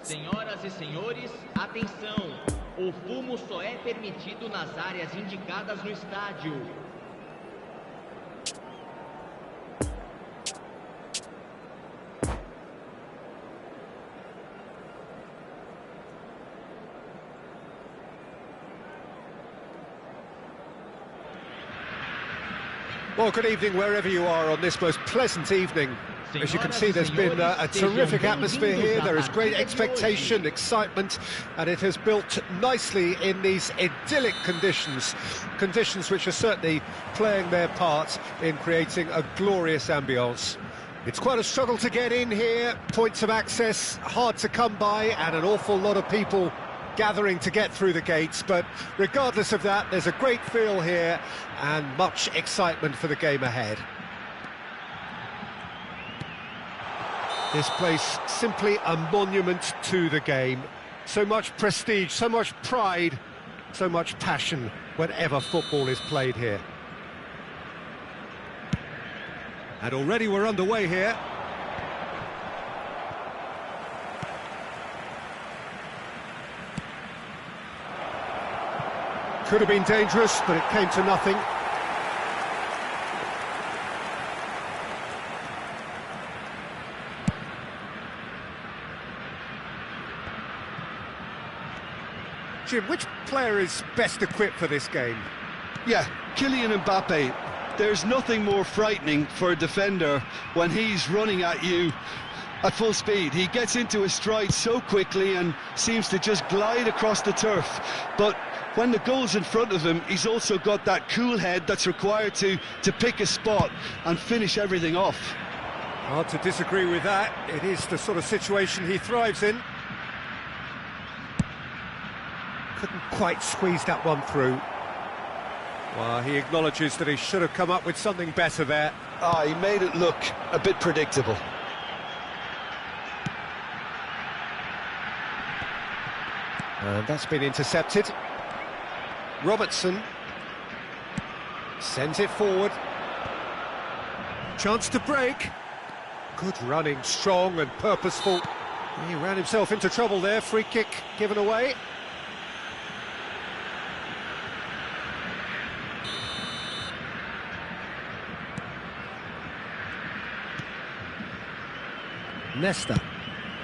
Senhoras e senhores, atenção! O fumo só é permitido nas áreas indicadas no estádio. Well, good evening wherever you are on this most pleasant evening. As you can see, there's been a terrific atmosphere here. There is great expectation, excitement, and it has built nicely in these idyllic conditions. Conditions which are certainly playing their part in creating a glorious ambience. It's quite a struggle to get in here, points of access hard to come by, and an awful lot of people gathering to get through the gates, but regardless of that, there's a great feel here and much excitement for the game ahead. This place simply a monument to the game. So much prestige, so much pride, so much passion whenever football is played here. And already we're underway here. Could have been dangerous, but it came to nothing. Jim, which player is best equipped for this game? Yeah, Kylian Mbappe. There's nothing more frightening for a defender when he's running at you at full speed. He gets into his stride so quickly and seems to just glide across the turf. But when the goal's in front of him, he's also got that cool head that's required to pick a spot and finish everything off. Hard to disagree with that. It is the sort of situation he thrives in. Couldn't quite squeeze that one through. Well, he acknowledges that he should have come up with something better there. He made it look a bit predictable. And that's been intercepted. Robertson sends it forward. Chance to break. Good running, strong and purposeful. He ran himself into trouble there. Free kick given away. Nesta.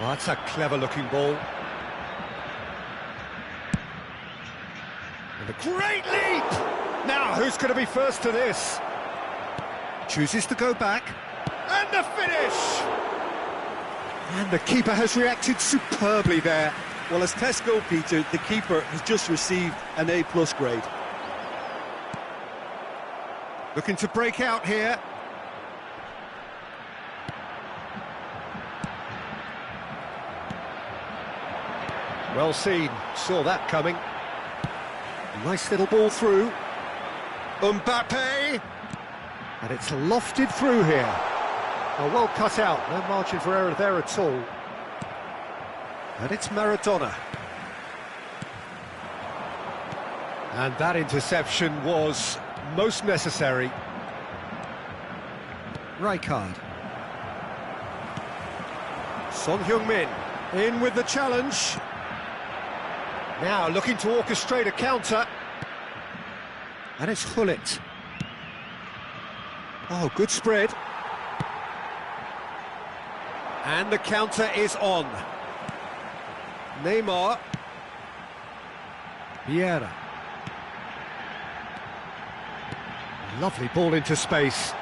Oh, that's a clever-looking ball. And a great leap! Now, who's going to be first to this? Chooses to go back. And the finish! And the keeper has reacted superbly there. Well, as test goalkeeper, the keeper has just received an A+ grade. Looking to break out here. Well seen, saw that coming. Nice little ball through. Mbappe! And it's lofted through here. Oh, well cut out, no margin for error there at all. And it's Maradona. And that interception was most necessary. Rijkaard. Son Heung-min in with the challenge. Now looking to orchestrate a counter. And it's Gullit. Oh, good spread. And the counter is on. Neymar. Vieira. Lovely ball into space.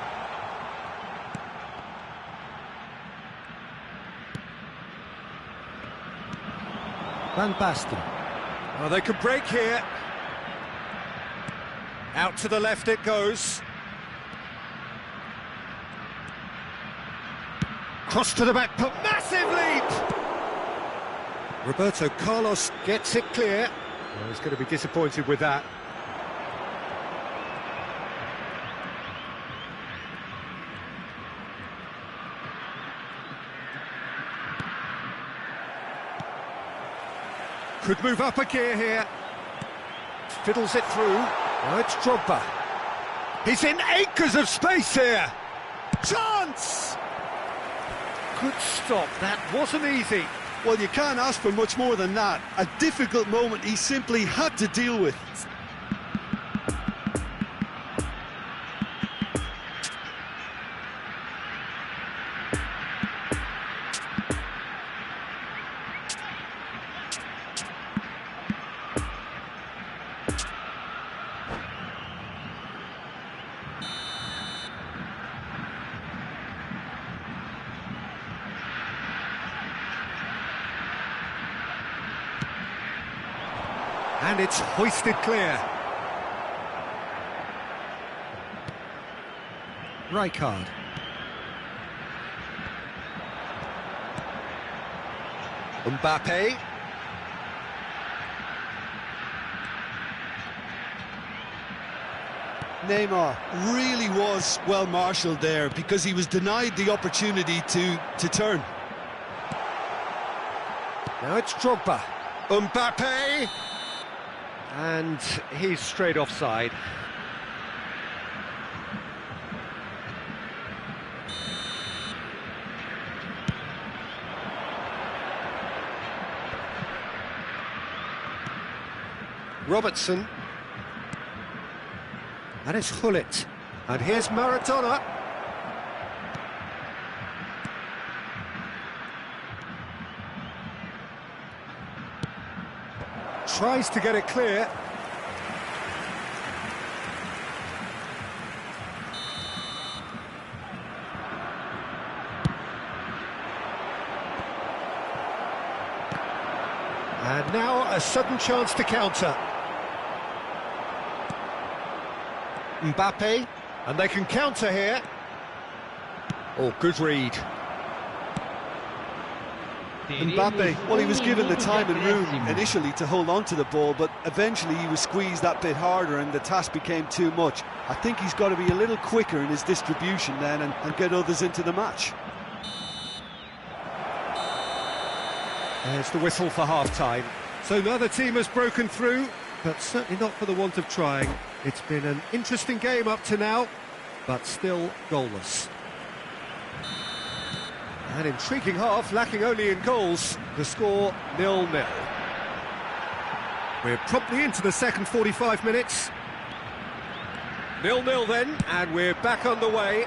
Van Basten. Oh, they could break here. Out to the left it goes. Cross to the back, but massive leap! Roberto Carlos gets it clear. Well, he's going to be disappointed with that. Could move up a gear here. Fiddles it through. Now it's Drogba. He's in acres of space here. Chance! Good stop, that wasn't easy. Well, you can't ask for much more than that. A difficult moment he simply had to deal with. And it's hoisted clear. Rijkaard. Mbappe. Neymar really was well marshalled there because he was denied the opportunity to turn. Now it's Drogba. Mbappe. And he's straight offside. Robertson. And it's Hullet. And here's Maradona. Tries to get it clear. And now a sudden chance to counter. Mbappe, and they can counter here. Oh, good read. Mbappe, well, he was given the time and room initially to hold on to the ball, but eventually he was squeezed that bit harder and the task became too much. I think he's got to be a little quicker in his distribution then and get others into the match. There's the whistle for half-time. So neither team has broken through, but certainly not for the want of trying. It's been an interesting game up to now, but still goalless. An intriguing half, lacking only in goals. The score 0-0. We're promptly into the second 45 minutes. 0-0 then, and we're back on the way.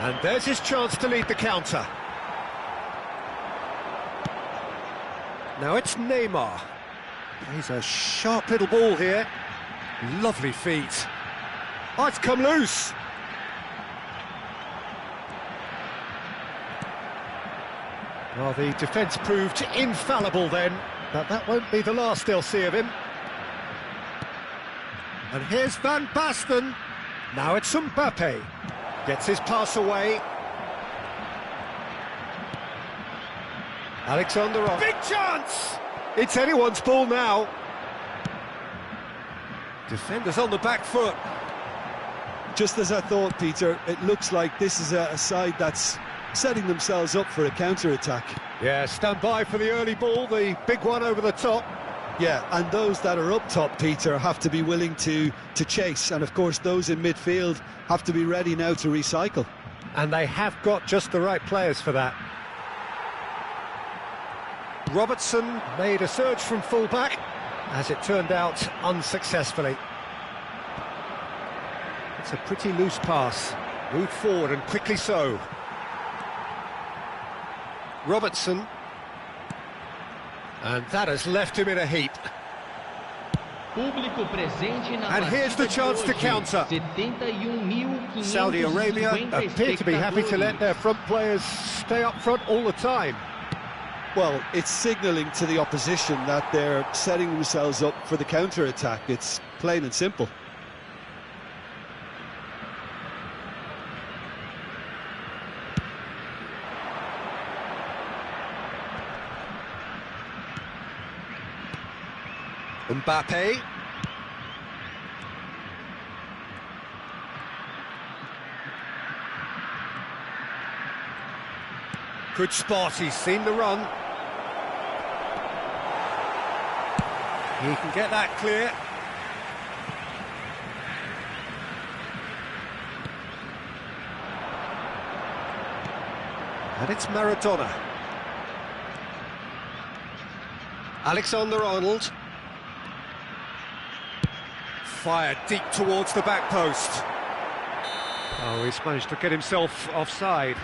And there's his chance to lead the counter. Now it's Neymar. He's a sharp little ball here. Lovely feet. Oh, it's come loose. Well, the defence proved infallible then, but that won't be the last they'll see of him. And here's Van Basten. Now it's Mbappe. Gets his pass away. Alexander on. Big chance! It's anyone's ball now. Defenders on the back foot. Just as I thought, Peter, it looks like this is a side that's setting themselves up for a counter-attack. Yeah, stand by for the early ball, the big one over the top. Yeah, and those that are up top, Peter, have to be willing to chase. And, of course, those in midfield have to be ready now to recycle. And they have got just the right players for that. Robertson made a surge from full-back, as it turned out unsuccessfully. It's a pretty loose pass. Moved forward and quickly so. Robertson. And that has left him in a heap. And here's the chance to counter. Saudi Arabia appear to be happy to let their front players stay up front all the time. Well, it's signalling to the opposition that they're setting themselves up for the counter-attack. It's plain and simple. Mbappe. Good spot, he's seen the run. He can get that clear. And it's Maradona. Alexander-Arnold. Fired deep towards the back post. Oh, he's managed to get himself offside.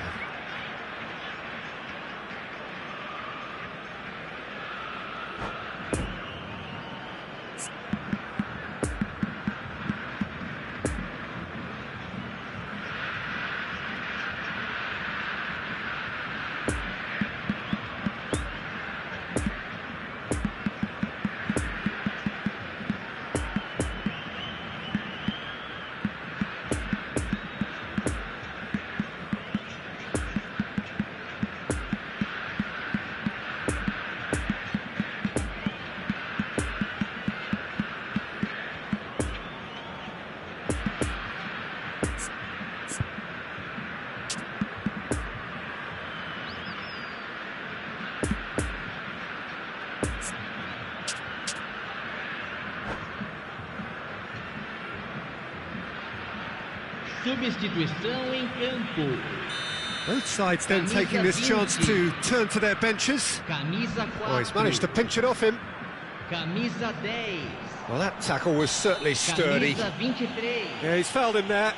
Substituição em campo. Both sides then taking this chance to turn to their benches. Camisa 4. Oh, he's managed to pinch it off him. Camisa 10. Well, that tackle was certainly sturdy. Camisa 23. Yeah, he's fouled him there.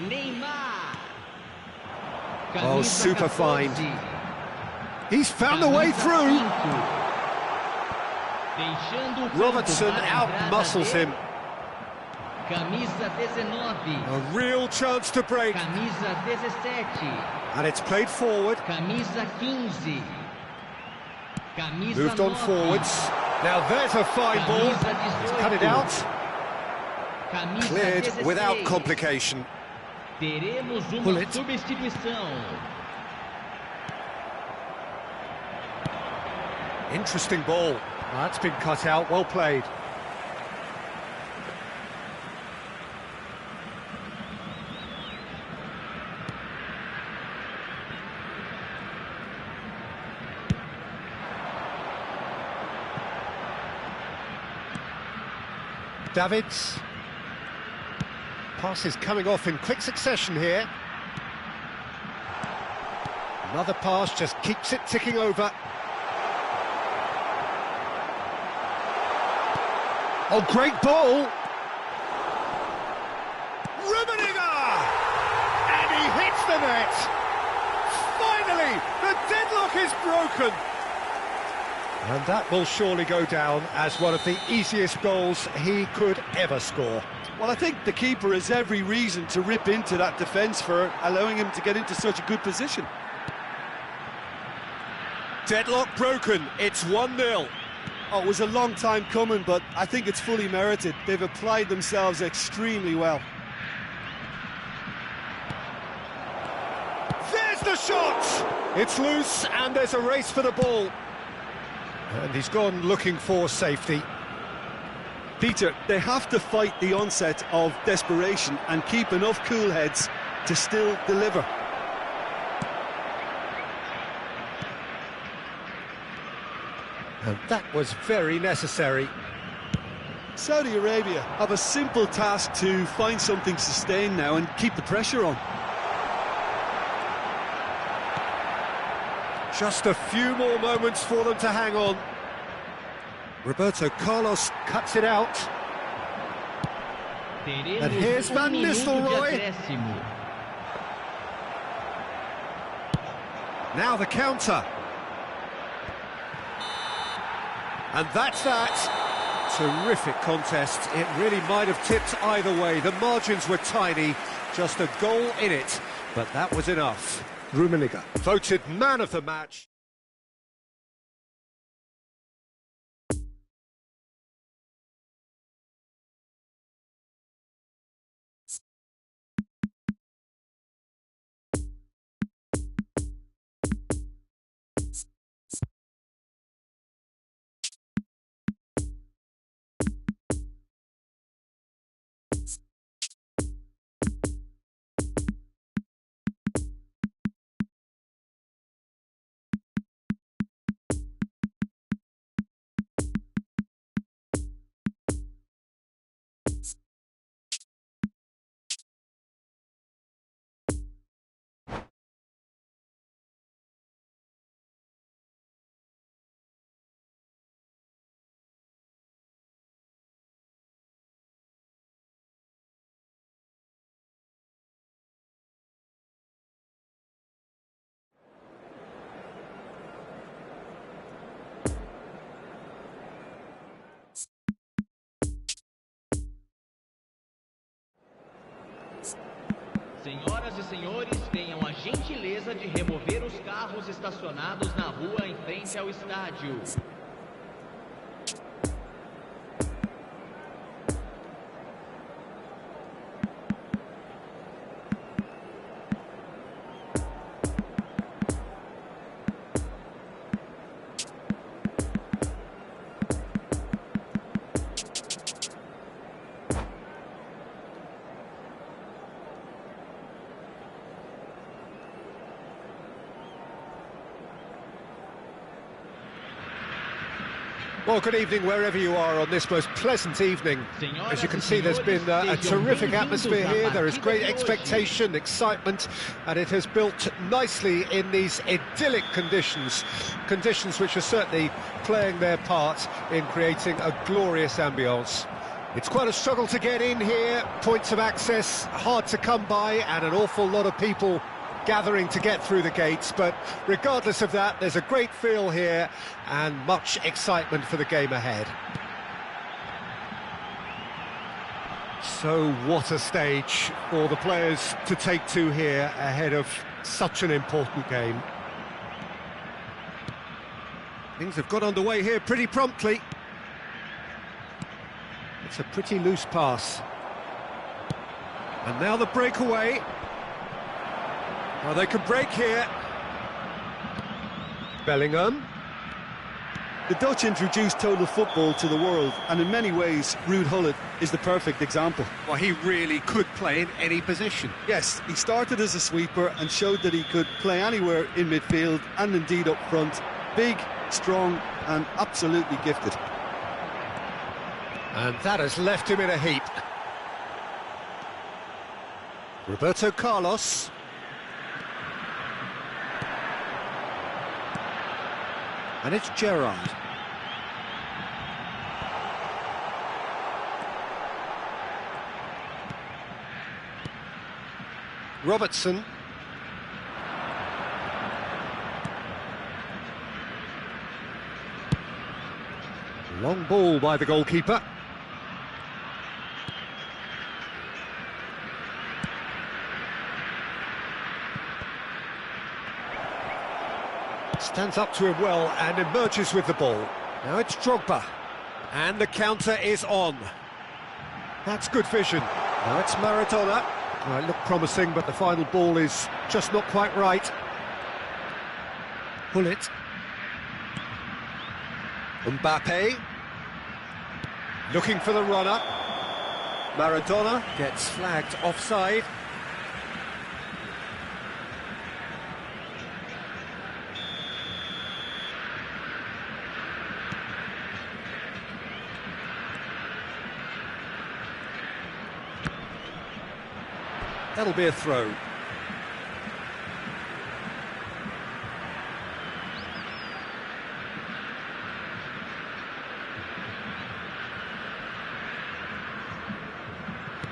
Neymar. Oh, Camisa super 14. fine. He's found a way through. Deixando o campo Robertson para a entrada out-muscles de him. Camisa 19. A real chance to break. Camisa 17. And it's played forward. Camisa 15. Camisa Moved on 9. forwards. Now there's a fine ball. He's cut it out. Camisa Cleared 16. without complication. Teremos uma Bullet. substituição. Interesting ball. That's been cut out. Well played. Davids. Passes coming off in quick succession here. Another pass just keeps it ticking over. Oh, great ball! Rummenigge! And he hits the net! Finally, the deadlock is broken! And that will surely go down as one of the easiest goals he could ever score. Well, I think the keeper has every reason to rip into that defence for allowing him to get into such a good position. Deadlock broken, it's 1-0. Oh, it was a long time coming, but I think it's fully merited. They've applied themselves extremely well. There's the shot! It's loose and there's a race for the ball. And he's gone looking for safety. Peter, they have to fight the onset of desperation and keep enough cool heads to still deliver. And that was very necessary. Saudi Arabia have a simple task to find something sustained now and keep the pressure on. Just a few more moments for them to hang on. Roberto Carlos cuts it out. And here's Van Nistelrooy. Now the counter. And that's that. Terrific contest. It really might have tipped either way. The margins were tiny, just a goal in it, but that was enough. Rummenigge voted man of the match. Senhoras e senhores, tenham a gentileza de remover os carros estacionados na rua em frente ao estádio. Well, good evening wherever you are on this most pleasant evening. As you can see, there's been a terrific atmosphere here. There is great expectation, excitement, and it has built nicely in these idyllic conditions. Conditions which are certainly playing their part in creating a glorious ambience. It's quite a struggle to get in here, points of access hard to come by, and an awful lot of people gathering to get through the gates, but regardless of that, there's a great feel here and much excitement for the game ahead. So what a stage for the players to take to here ahead of such an important game. Things have got underway here pretty promptly. It's a pretty loose pass. And now the breakaway. Well, they could break here. Bellingham. The Dutch introduced total football to the world, and in many ways, Ruud Gullit is the perfect example. Well, he really could play in any position. Yes, he started as a sweeper and showed that he could play anywhere in midfield and indeed up front. Big, strong and absolutely gifted. And that has left him in a heap. Roberto Carlos. And it's Gerrard. Robertson. Long ball by the goalkeeper. Stands up to him well and emerges with the ball. Now it's Drogba. And the counter is on. That's good vision. Now it's Maradona. Well, it looked promising, but the final ball is just not quite right. Gullit. Mbappe. Looking for the runner. Maradona gets flagged offside. That'll be a throw.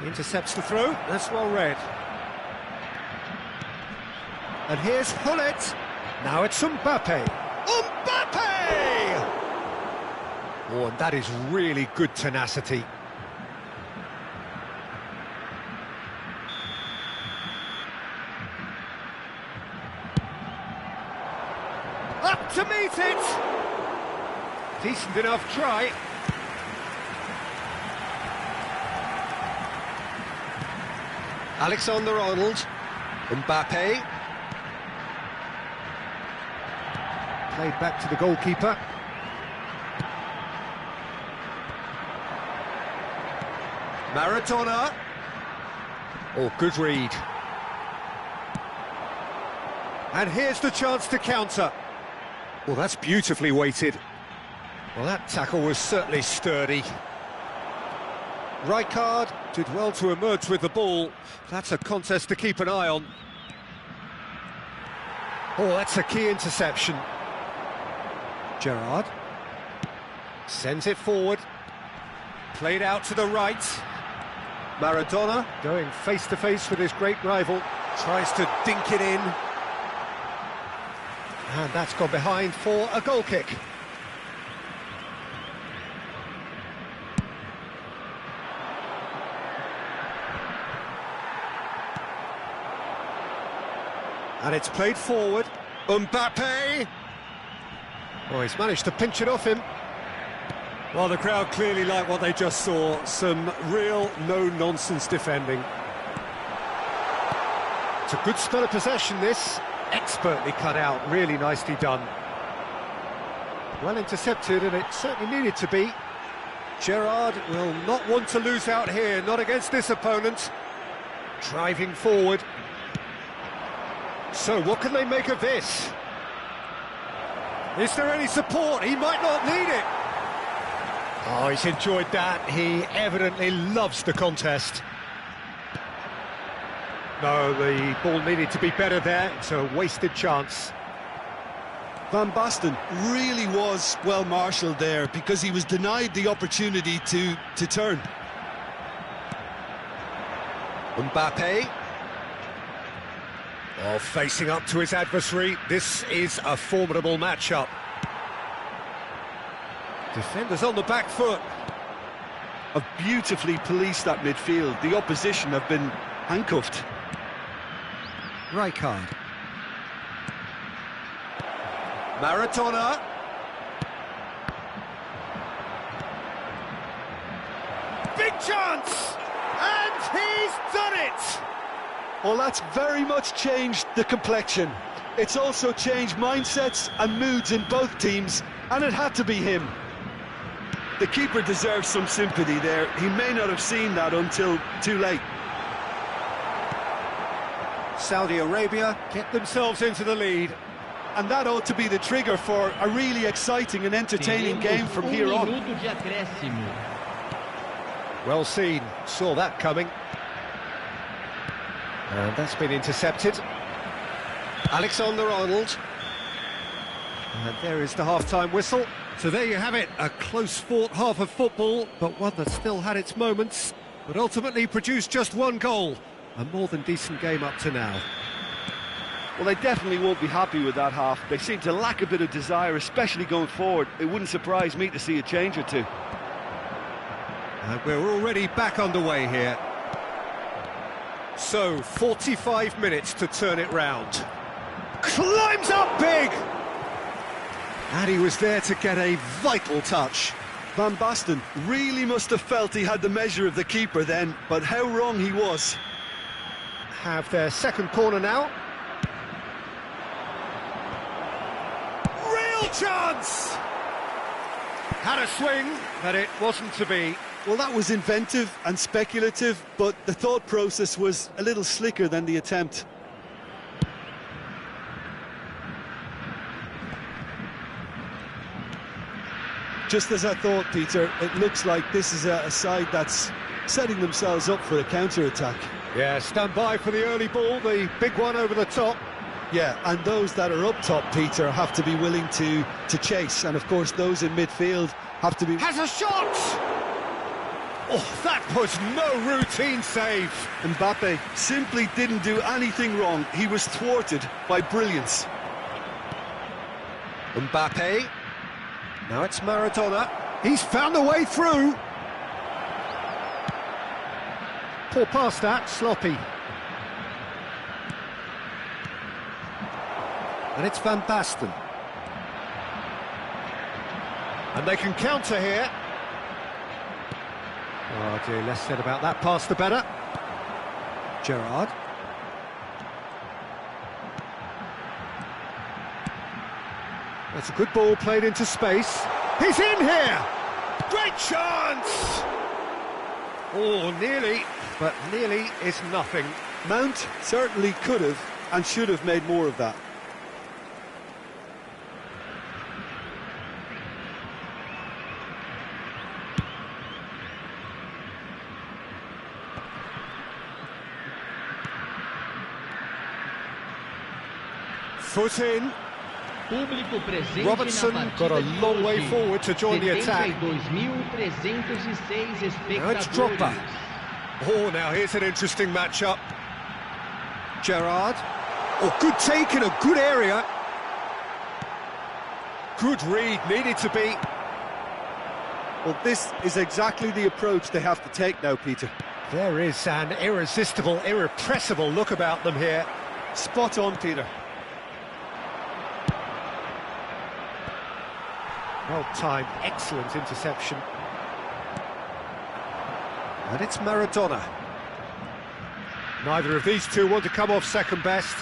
Intercepts the throw. That's well read. And here's Gullit. Now it's Mbappe. Mbappe! Oh, and that is really good tenacity. Up to meet it! Decent enough try. Alexander-Arnold. Mbappe. Played back to the goalkeeper. Maradona. Oh, good read. And here's the chance to counter. Well, that's beautifully weighted. Well, that tackle was certainly sturdy. Rijkaard did well to emerge with the ball. That's a contest to keep an eye on. Oh, that's a key interception. Gerrard sends it forward. Played out to the right. Maradona going face-to-face with his great rival. Tries to dink it in. And that's gone behind for a goal kick. And it's played forward. Mbappe! Oh, he's managed to pinch it off him. Well, the crowd clearly like what they just saw. Some real no-nonsense defending. It's a good spell of possession, this. Expertly cut out, really nicely done. Well intercepted, and it certainly needed to be. Gerrard will not want to lose out here, not against this opponent. Driving forward. So, what can they make of this? Is there any support? He might not need it. Oh, he's enjoyed that. He evidently loves the contest. No, the ball needed to be better there. It's a wasted chance. Van Basten really was well marshalled there because he was denied the opportunity to turn. Mbappe. Oh, facing up to his adversary. This is a formidable matchup. Defenders on the back foot. Have beautifully policed that midfield. The opposition have been handcuffed. Rijkaard. Maradona. Big chance! And he's done it! Well, that's very much changed the complexion. It's also changed mindsets and moods in both teams, and it had to be him. The keeper deserves some sympathy there. He may not have seen that until too late. Saudi Arabia get themselves into the lead. And that ought to be the trigger for a really exciting and entertaining game from here on. Well seen, saw that coming. And that's been intercepted. Alexander-Arnold. And there is the half-time whistle. So there you have it, a close-fought half of football, but one that still had its moments, but ultimately produced just one goal. A more than decent game up to now. Well, they definitely won't be happy with that half. They seem to lack a bit of desire, especially going forward. It wouldn't surprise me to see a change or two. And we're already back underway here. So, 45 minutes to turn it round. Climbs up big! And he was there to get a vital touch. Van Basten really must have felt he had the measure of the keeper then, but how wrong he was. Have their second corner now. Real chance! Had a swing, but it wasn't to be. Well, that was inventive and speculative, but the thought process was a little slicker than the attempt. Just as I thought, Peter, it looks like this is a side that's setting themselves up for a counter-attack. Yeah, stand by for the early ball, the big one over the top. Yeah, and those that are up top, Peter, have to be willing to chase, and of course those in midfield have to be... Has a shot! Oh, that was no routine save. Mbappe simply didn't do anything wrong. He was thwarted by brilliance. Mbappe. Now it's Maradona. He's found a way through. Poor pass that, sloppy. And it's Van Basten. And they can counter here. Oh dear, less said about that pass the better. Gerrard. That's a good ball played into space. He's in here! Great chance! Oh, nearly, but nearly is nothing. Mount certainly could have and should have made more of that. Foot in. Robertson got a long way forward to join the attack. Now it's Drogba. Oh, now here's an interesting matchup. Gerrard. Oh, good take in a good area. Good read, needed to be. Well, this is exactly the approach they have to take now, Peter. There is an irresistible, irrepressible look about them here. Spot on, Peter. Well-timed, excellent interception. And it's Maradona. Neither of these two want to come off second best.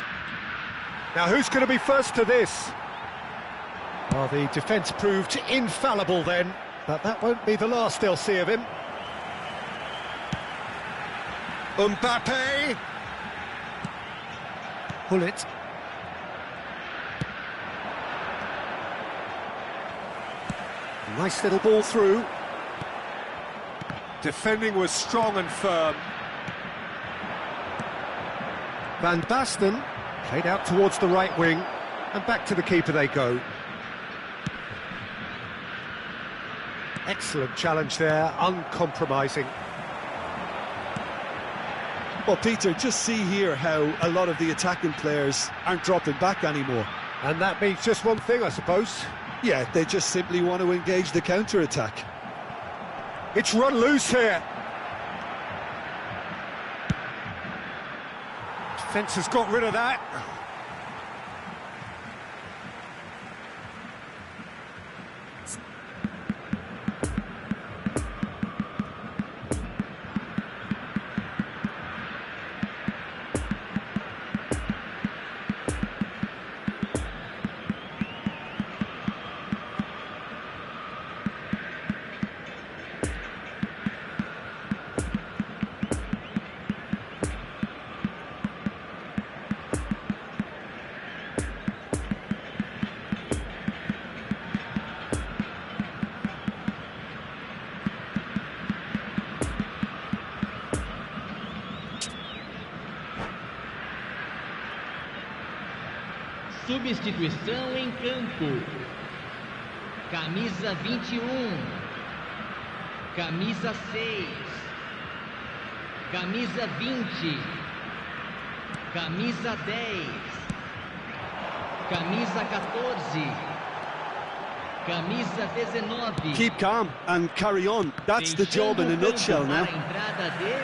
Now, who's going to be first to this? Well, the defence proved infallible then, but that won't be the last they'll see of him. Mbappe! Pull it. Nice little ball through. Defending was strong and firm. Van Basten played out towards the right wing, and back to the keeper they go. Excellent challenge there, uncompromising. Well, Peter, just see here how a lot of the attacking players aren't dropping back anymore. And that means just one thing, I suppose. Yeah, they just simply want to engage the counter-attack. It's run loose here. Defence has got rid of that. Substituição em campo. Camisa 21. Camisa 6. Camisa 20. Camisa 10. Camisa 14. Camisa 19. Keep calm and carry on. That's the job in a nutshell now. Entrada de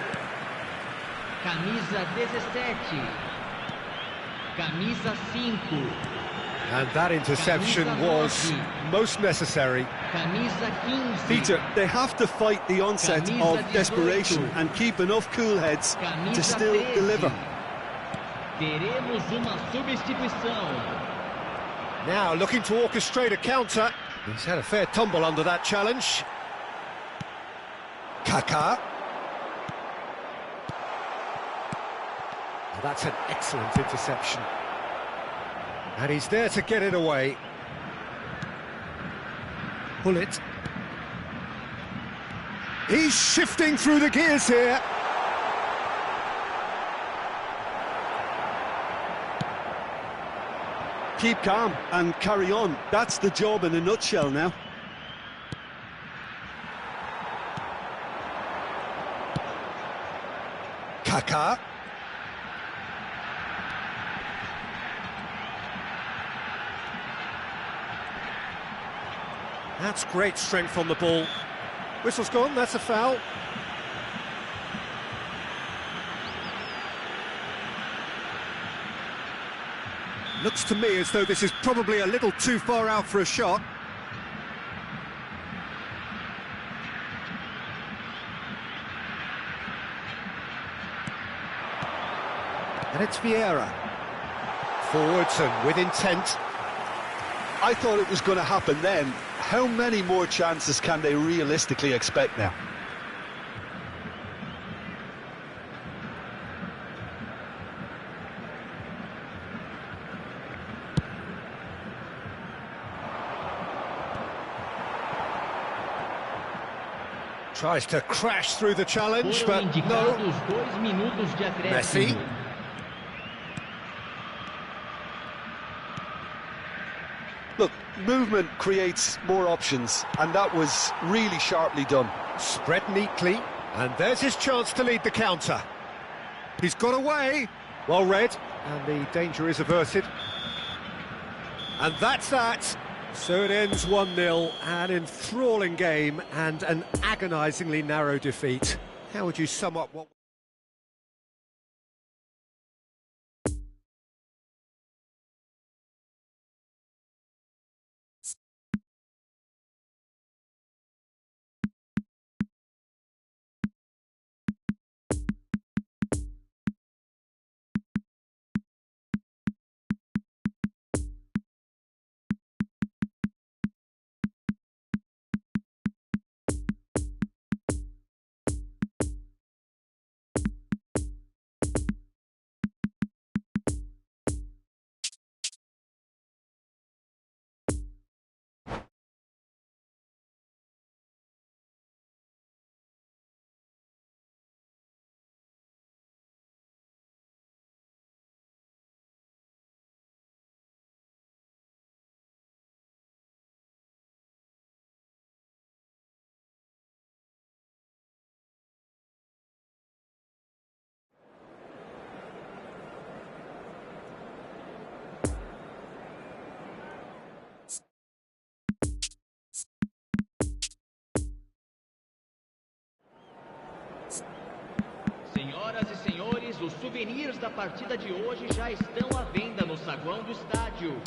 Camisa 17. Camisa 5. And that interception was most necessary. Camisa 15. Peter, they have to fight the onset Camisa of desperation 18. and keep enough cool heads Camisa to still 13. deliver. Teremos uma substituição. Now looking to orchestrate a counter. He's had a fair tumble under that challenge. Kaká. That's an excellent interception. And he's there to get it away. Pull it. He's shifting through the gears here. Keep calm and carry on. That's the job in a nutshell now. Kaká. That's great strength on the ball. Whistle's gone, that's a foul. Looks to me as though this is probably a little too far out for a shot. And it's Vieira. Forwards and with intent. I thought it was going to happen then. How many more chances can they realistically expect now? Tries to crash through the challenge, Foram but no. indicados 2 minutos de Messi. acréscimo. Look, movement creates more options, and that was really sharply done. Spread neatly, and there's his chance to lead the counter. He's got away. Well read, and the danger is averted. And that's that. So it ends 1-0, an enthralling game and an agonisingly narrow defeat. How would you sum up what... Senhoras e senhores, os souvenirs da partida de hoje já estão à venda no saguão do estádio.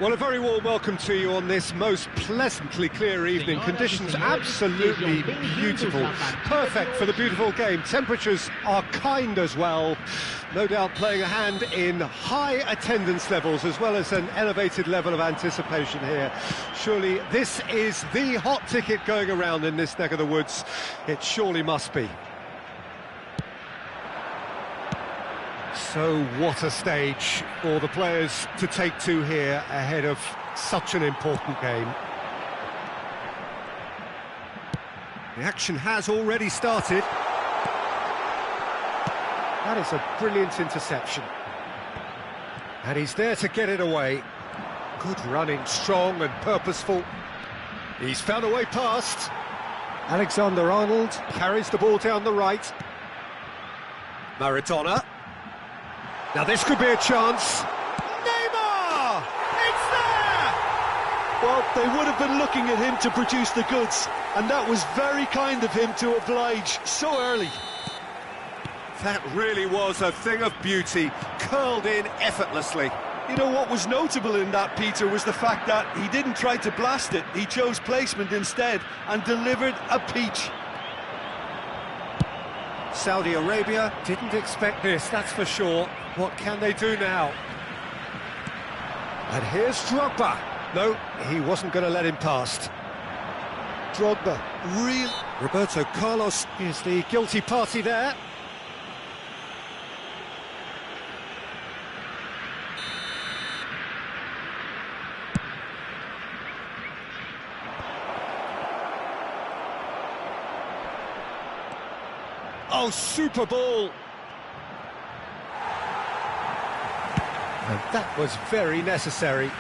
Well, a very warm welcome to you on this most pleasantly clear evening. Conditions absolutely beautiful, perfect for the beautiful game. Temperatures are kind as well, no doubt playing a hand in high attendance levels as well as an elevated level of anticipation here. Surely this is the hot ticket going around in this neck of the woods. It surely must be. So what a stage for the players to take to here ahead of such an important game. The action has already started. That is a brilliant interception. And he's there to get it away. Good running, strong and purposeful. He's found a way past. Alexander-Arnold carries the ball down the right. Maradona. Now this could be a chance. Neymar! It's there! Well, they would have been looking at him to produce the goods, and that was very kind of him to oblige so early. That really was a thing of beauty, curled in effortlessly. You know what was notable in that, Peter, was the fact that he didn't try to blast it. He chose placement instead and delivered a peach. Saudi Arabia didn't expect this, that's for sure. What can they do now? And here's Drogba. No, he wasn't going to let him past. Drogba, real... Roberto Carlos is the guilty party there. Oh, super ball. And that was very necessary.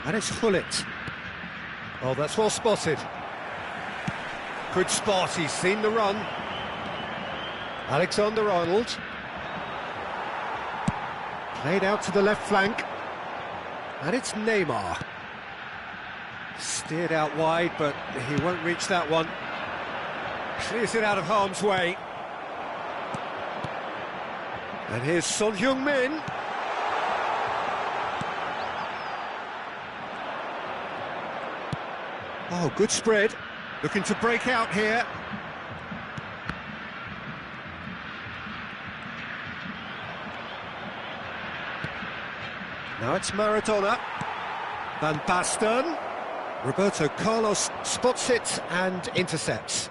And it's Hullet. Oh, that's well spotted. Good spot, he's seen the run. Alexander-Arnold. Played out to the left flank. And it's Neymar. Steered out wide, but he won't reach that one. Clears it out of harm's way. And here's Son Heung-min. Oh, good spread. Looking to break out here. Now it's Maradona. Van Basten. Roberto Carlos spots it and intercepts.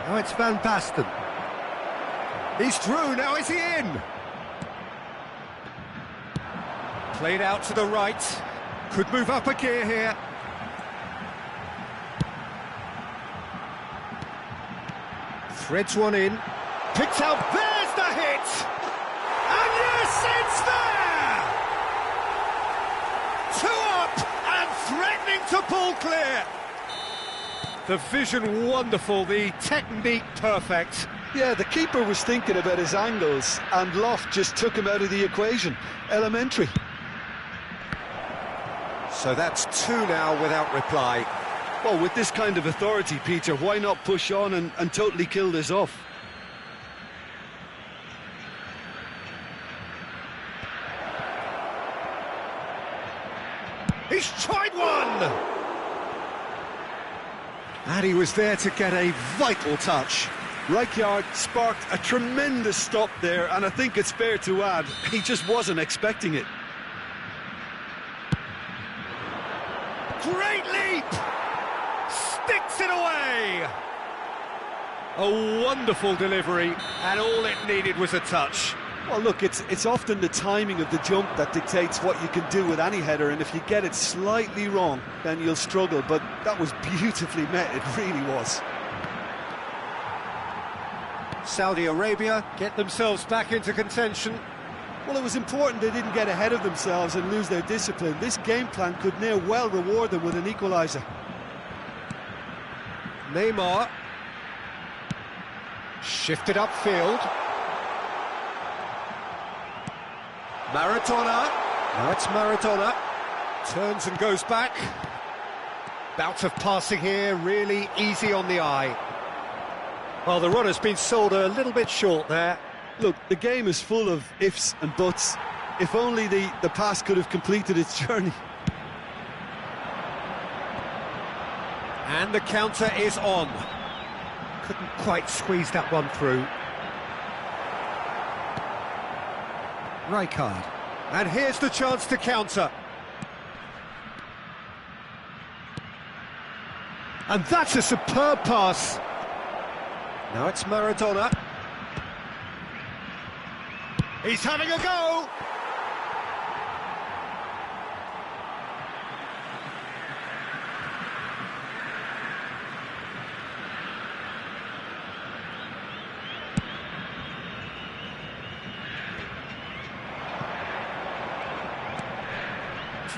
Now it's Van Basten. He's through, now is he in? Played out to the right. Could move up a gear here. Threads one in. Picks out, there's the hit! And yes, it's there! 2 up and threatening to pull clear. The vision wonderful, the technique perfect. Yeah, the keeper was thinking about his angles, and Loft just took him out of the equation. Elementary. So that's 2 now without reply. Well, with this kind of authority, Peter, why not push on and totally kill this off? He's tried one! And he was there to get a vital touch. Rijkaard sparked a tremendous stop there, and I think it's fair to add, he just wasn't expecting it. Great leap! Sticks it away! A wonderful delivery, and all it needed was a touch. Well, look, it's often the timing of the jump that dictates what you can do with any header, and if you get it slightly wrong, then you'll struggle, but that was beautifully met, it really was. Saudi Arabia get themselves back into contention. Well, it was important they didn't get ahead of themselves and lose their discipline. This game plan could near well reward them with an equaliser. Neymar. Shifted upfield. Maradona. Now it's Maradona. Turns and goes back. Bout of passing here, really easy on the eye. Well, the runner's been sold a little bit short there. Look, the game is full of ifs and buts. If only the pass could have completed its journey. And the counter is on. Couldn't quite squeeze that one through. Rijkaard. And here's the chance to counter. And that's a superb pass. Now it's Maradona. He's having a go!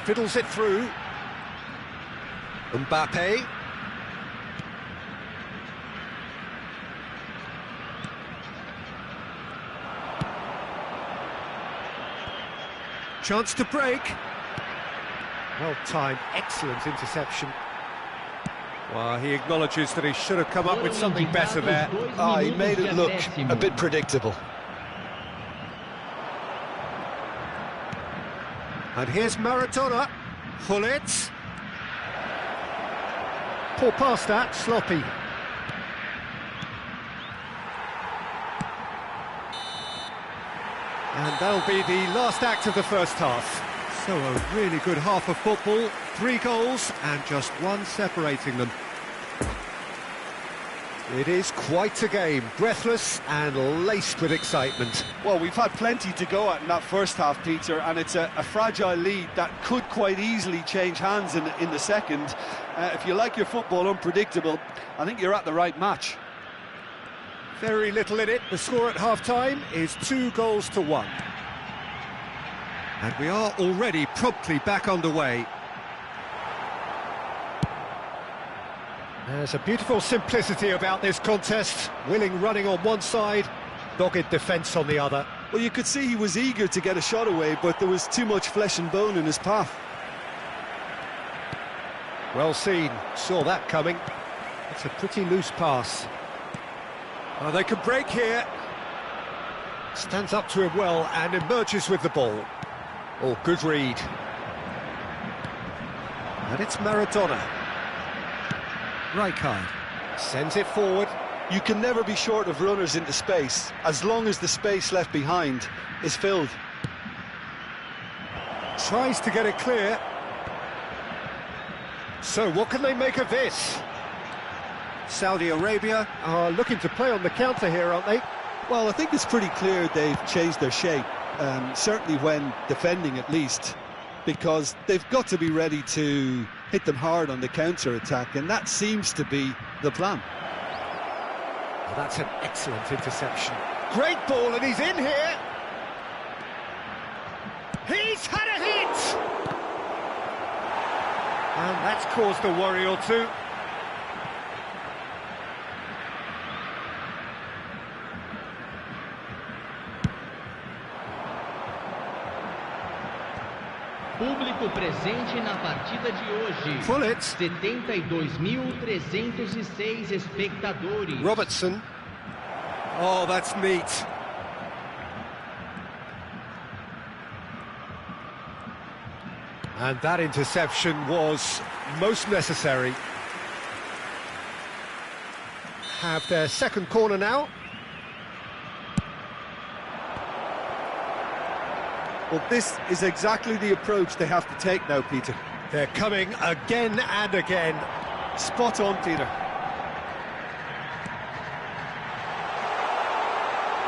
Fiddles it through. Mbappe. Chance to break. Well timed, excellent interception. Well, he acknowledges that he should have come up with something better there. He made it look a bit predictable. And here's Maradona. Pull it. Poor pass that, sloppy. And that'll be the last act of the first half. So a really good half of football, 3 goals and just one separating them. It is quite a game, breathless and laced with excitement. Well, we've had plenty to go at in that first half, Peter, and it's a fragile lead that could quite easily change hands in the second. If you like your football unpredictable, I think you're at the right match. Very little in it. The score at half-time is 2-1. And we are already promptly back underway. There's a beautiful simplicity about this contest. Willing running on one side, dogged defence on the other. Well, you could see he was eager to get a shot away, but there was too much flesh and bone in his path. Well seen, saw that coming. It's a pretty loose pass. Oh, they can break here. Stands up to him well and emerges with the ball. Oh, good read. And it's Maradona. Rijkaard sends it forward. You can never be short of runners into space, as long as the space left behind is filled. Tries to get it clear. So what can they make of this? Saudi Arabia are looking to play on the counter here, aren't they? Well, I think it's pretty clear they've changed their shape, certainly when defending at least, because they've got to be ready to hit them hard on the counter-attack, and that seems to be the plan. Well, that's an excellent interception. Great ball, and he's in here. He's had a hit! And that's caused a worry or two. Público presente na partida de hoje. Pull it. 72.306 espectadores. Robertson. Oh, that's neat. And that interception was most necessary. Have their second corner now. Well, this is exactly the approach they have to take now, Peter. They're coming again and again. Spot on, Peter.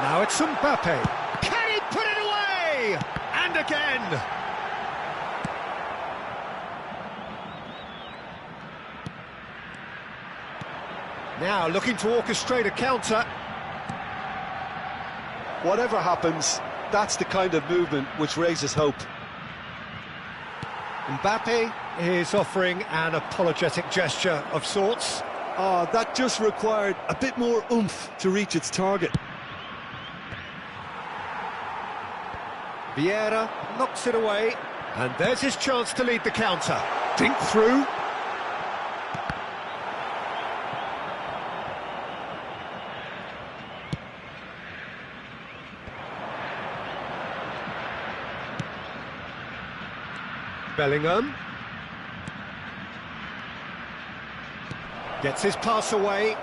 Now it's Mbappe. Can he put it away? And again. Now looking to orchestrate a counter. Whatever happens, that's the kind of movement which raises hope. Mbappe is offering an apologetic gesture of sorts. Oh, that just required a bit more oomph to reach its target. Vieira knocks it away, and there's his chance to lead the counter. Dink through. Bellingham gets his pass away,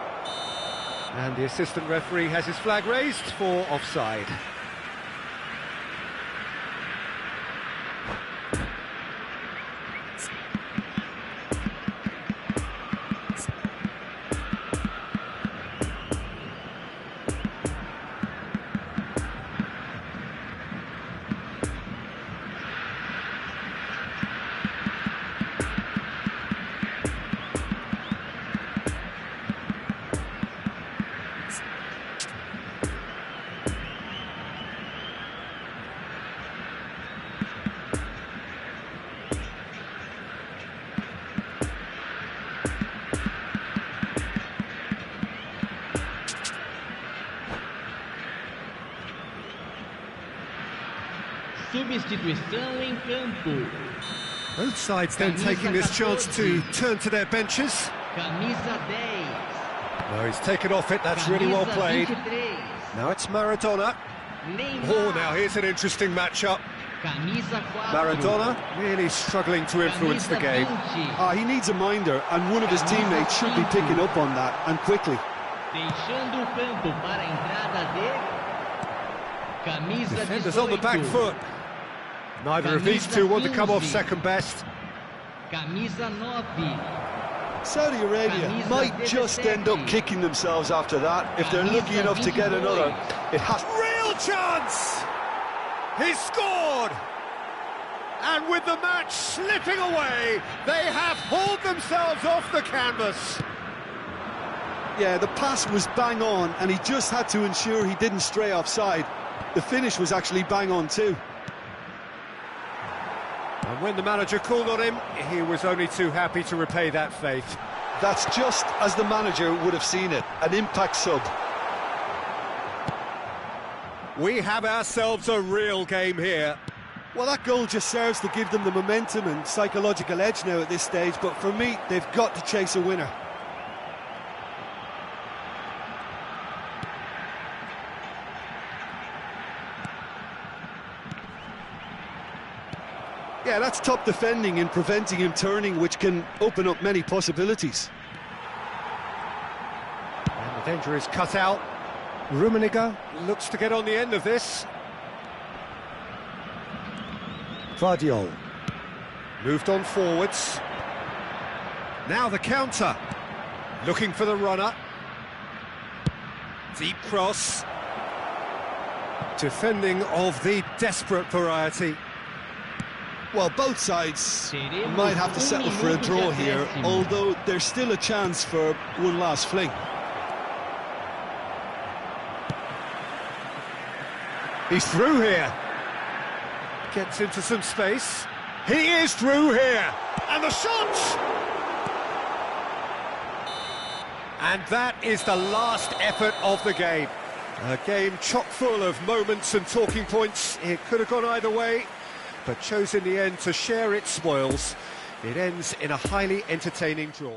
and the assistant referee has his flag raised for offside. Substituição em campo. Both sides then taking this chance to turn to their benches. Camisa 10. No, he's taken off it, that's really well played. 23. Now it's Maradona. Neymar. Oh, now here's an interesting matchup. Camisa 4. Maradona really struggling to influence the game. 20. He needs a minder, and one of his teammates should be picking up on that, and quickly. Deixando o campo para a entrada de Camisa Defenders on the 18. back foot. Neither of these two want to come off second best. Camisa 9. Saudi Arabia might just end up kicking themselves after that. If they're lucky enough to get another, it has... Real chance! He scored! And with the match slipping away, they have hauled themselves off the canvas. Yeah, the pass was bang on, and he just had to ensure he didn't stray offside. The finish was actually bang on too. And when the manager called on him, he was only too happy to repay that faith. That's just as the manager would have seen it, an impact sub. We have ourselves a real game here. Well, that goal just serves to give them the momentum and psychological edge now at this stage, but for me, they've got to chase a winner. Yeah, that's top defending and preventing him turning, which can open up many possibilities. And the danger is cut out. Rummenigge looks to get on the end of this. Vardiol moved on forwards. Now the counter. Looking for the runner. Deep cross. Defending of the desperate variety. Well, both sides might have to settle for a draw here, although there's still a chance for one last fling. He's through here. Gets into some space. He is through here. And the shot! And that is the last effort of the game. A game chock full of moments and talking points. It could have gone either way, but chose in the end to share its spoils. It ends in a highly entertaining draw.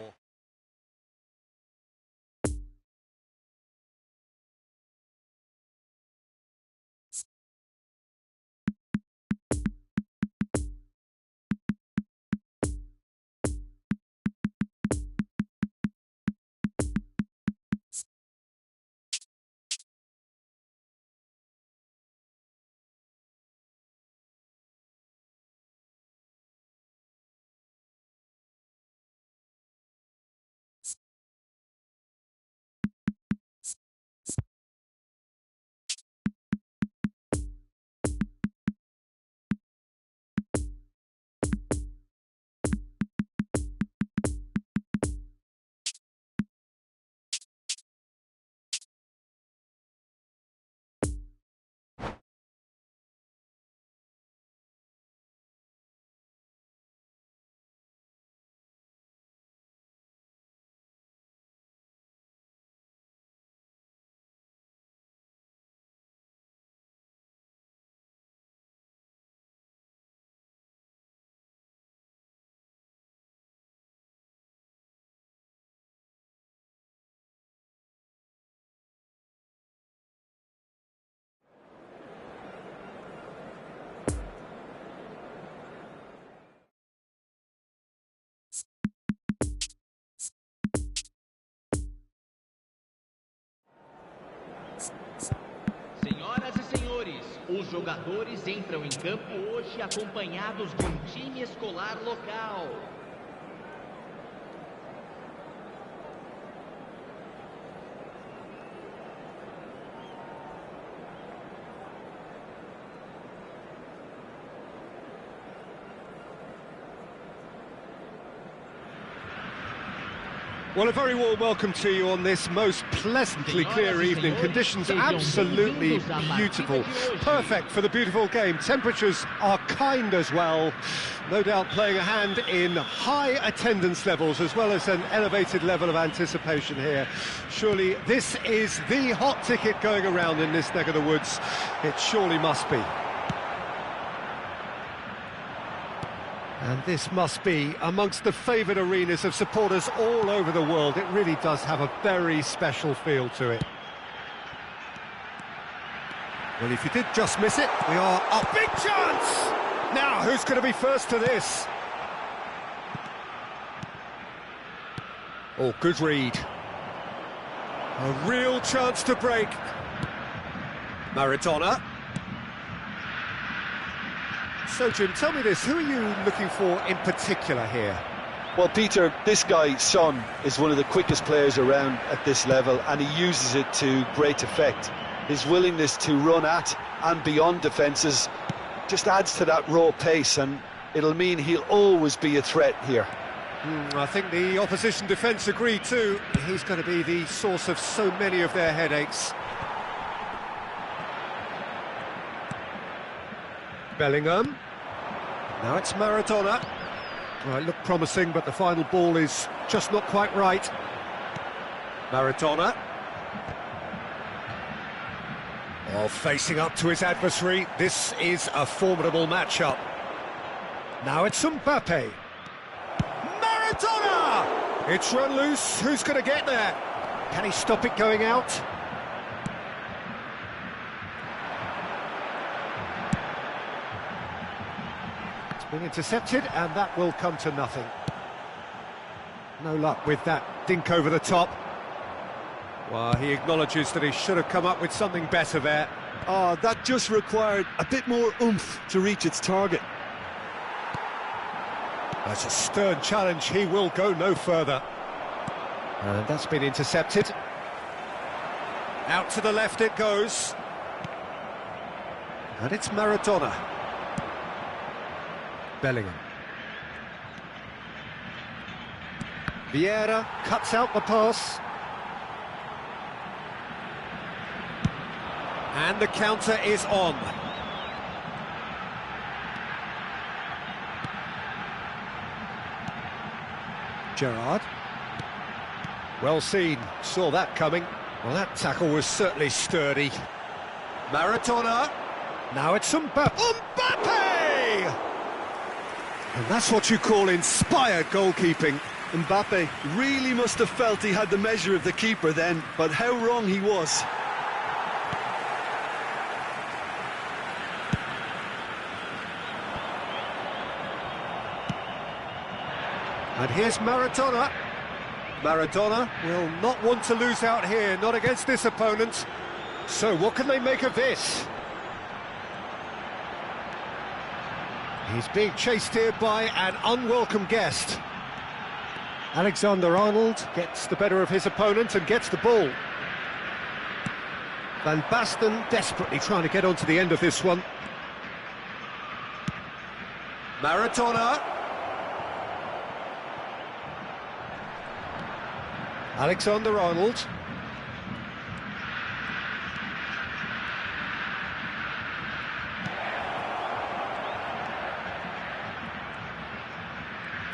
os jogadores entram em campo hoje acompanhados de um time escolar local. Well, a very warm welcome to you on this most pleasantly clear evening. Conditions absolutely beautiful. Perfect for the beautiful game. Temperatures are kind as well. No doubt playing a hand in high attendance levels as well as an elevated level of anticipation here. Surely this is the hot ticket going around in this neck of the woods. It surely must be. And this must be amongst the favoured arenas of supporters all over the world. It really does have a very special feel to it. Well, if you did just miss it, we are up. Big chance! Now, who's going to be first to this? Oh, good read. A real chance to break. Maradona. So, Jim, tell me this, who are you looking for in particular here? Well, Peter, this guy, Son, is one of the quickest players around at this level, and he uses it to great effect. His willingness to run at and beyond defences just adds to that raw pace, and it'll mean he'll always be a threat here. I think the opposition defence agree too. He's going to be the source of so many of their headaches. Bellingham. Now it's Maradona. Well, it looked promising, but the final ball is just not quite right. Maradona. Oh, facing up to his adversary. This is a formidable matchup. Now it's Mbappe. Maradona! It's run loose. Who's going to get there? Can he stop it going out? Been intercepted, and that will come to nothing. No luck with that dink over the top. Well, he acknowledges that he should have come up with something better there. Oh, that just required a bit more oomph to reach its target. That's a stern challenge. He will go no further. And that's been intercepted. Out to the left it goes. And it's Maradona. Bellingham. Vieira cuts out the pass. And the counter is on. Gerrard. Well seen, saw that coming. Well, that tackle was certainly sturdy. Maradona. Now it's Mbappe! And that's what you call inspired goalkeeping. Mbappe really must have felt he had the measure of the keeper then, but how wrong he was. And here's Maradona. Maradona will not want to lose out here, not against this opponent. So what can they make of this? He's being chased here by an unwelcome guest. Alexander-Arnold gets the better of his opponent and gets the ball. Van Basten desperately trying to get onto the end of this one. Maradona. Alexander-Arnold.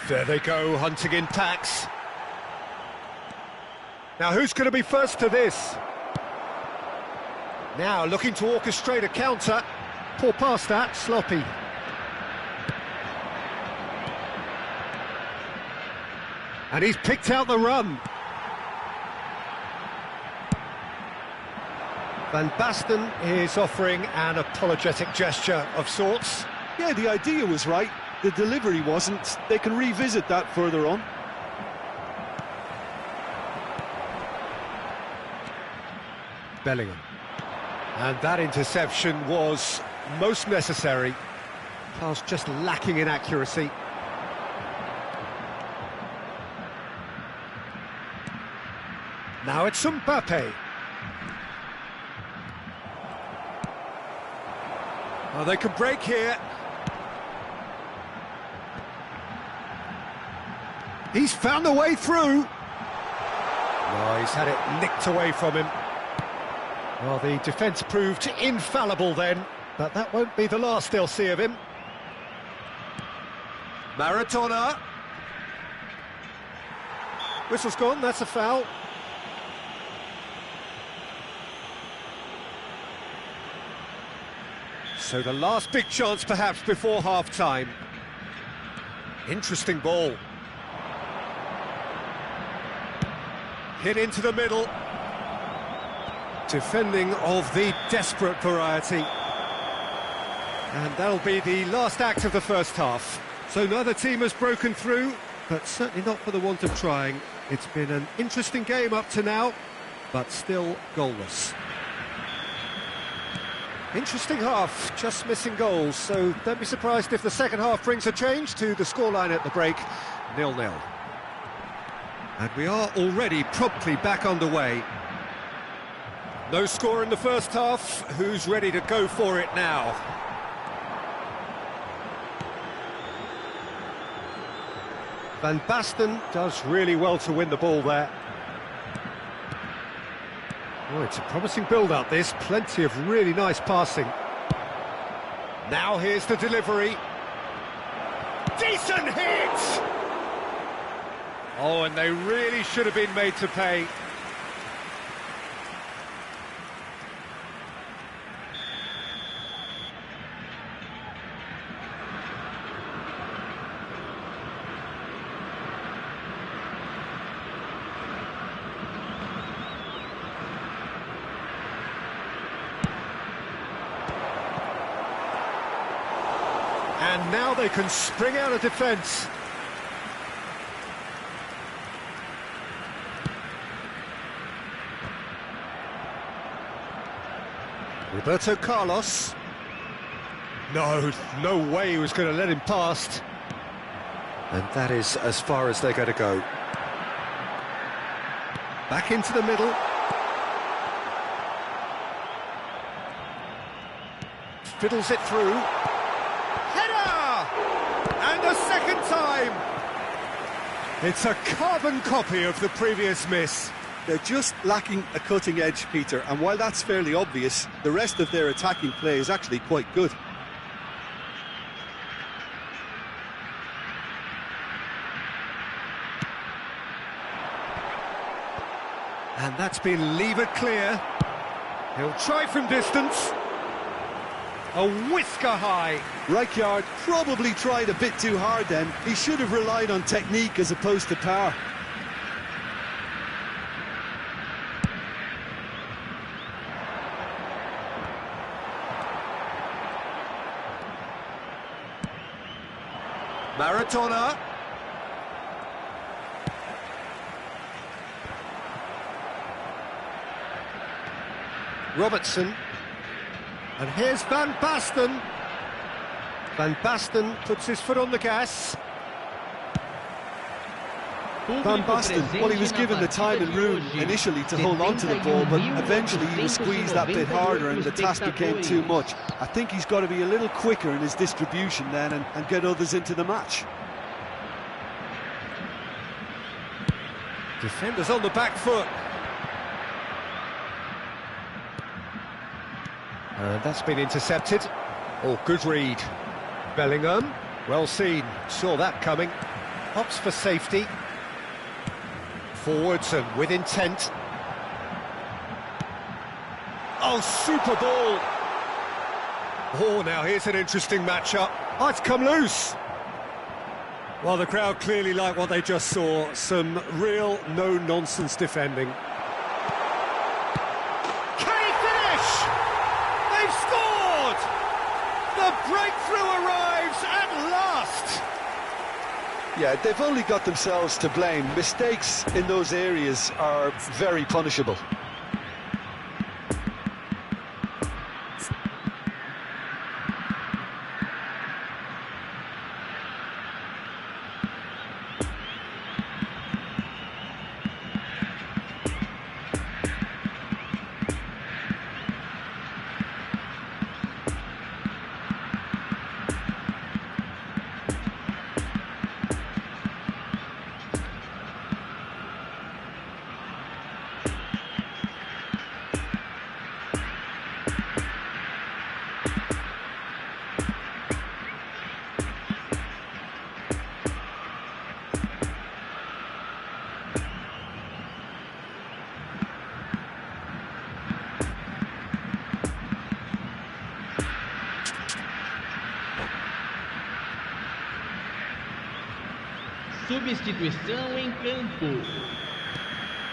There they go, hunting in packs. Now who's going to be first to this? Now looking to orchestrate a counter. Poor pass that, sloppy. And he's picked out the run. Van Basten is offering an apologetic gesture of sorts. Yeah, the idea was right. The delivery wasn't. They can revisit that further on. Bellingham. And that interception was most necessary. Pass just lacking in accuracy. Now it's Mbappe. Oh, they can break here. He's found a way through. No, he's had it nicked away from him. Well, the defence proved infallible then, but that won't be the last they'll see of him. Maradona. Whistle's gone, that's a foul. So the last big chance perhaps before half-time. Interesting ball. Hit into the middle. Defending of the desperate variety. And that'll be the last act of the first half. So neither team has broken through, but certainly not for the want of trying. It's been an interesting game up to now, but still goalless. Interesting half, just missing goals, so don't be surprised if the second half brings a change to the scoreline at the break, 0-0. And we are already promptly back underway. No score in the first half, who's ready to go for it now? Van Basten does really well to win the ball there. Oh, it's a promising build-up, this. Plenty of really nice passing. Now here's the delivery. Decent hit! Oh, and they really should have been made to pay. And now they can spring out of defence. Roberto Carlos. No way he was going to let him past. And that is as far as they're going to go. Back into the middle. Fiddles it through. And a second time! It's a carbon copy of the previous miss. They're just lacking a cutting edge, Peter, and while that's fairly obvious, the rest of their attacking play is actually quite good. And that's been levered clear. He'll try from distance. A whisker high. Rijkaard probably tried a bit too hard then. He should have relied on technique as opposed to power. Maradona. Robertson. And here's Van Basten. Van Basten puts his foot on the gas. Van Basten, well, he was given the time and room initially to hold on to the ball, but eventually he was squeezed that bit harder and the task became too much. I think he's got to be a little quicker in his distribution then and get others into the match. Defenders on the back foot. And that's been intercepted. Oh, good read. Bellingham, well seen, saw that coming. Opts for safety. Forwards and with intent. Oh, super ball! Oh, now here's an interesting matchup. Oh, it's come loose! Well, the crowd clearly like what they just saw. Some real no-nonsense defending. The breakthrough arrives at last! Yeah, they've only got themselves to blame. Mistakes in those areas are very punishable. Substituição em campo.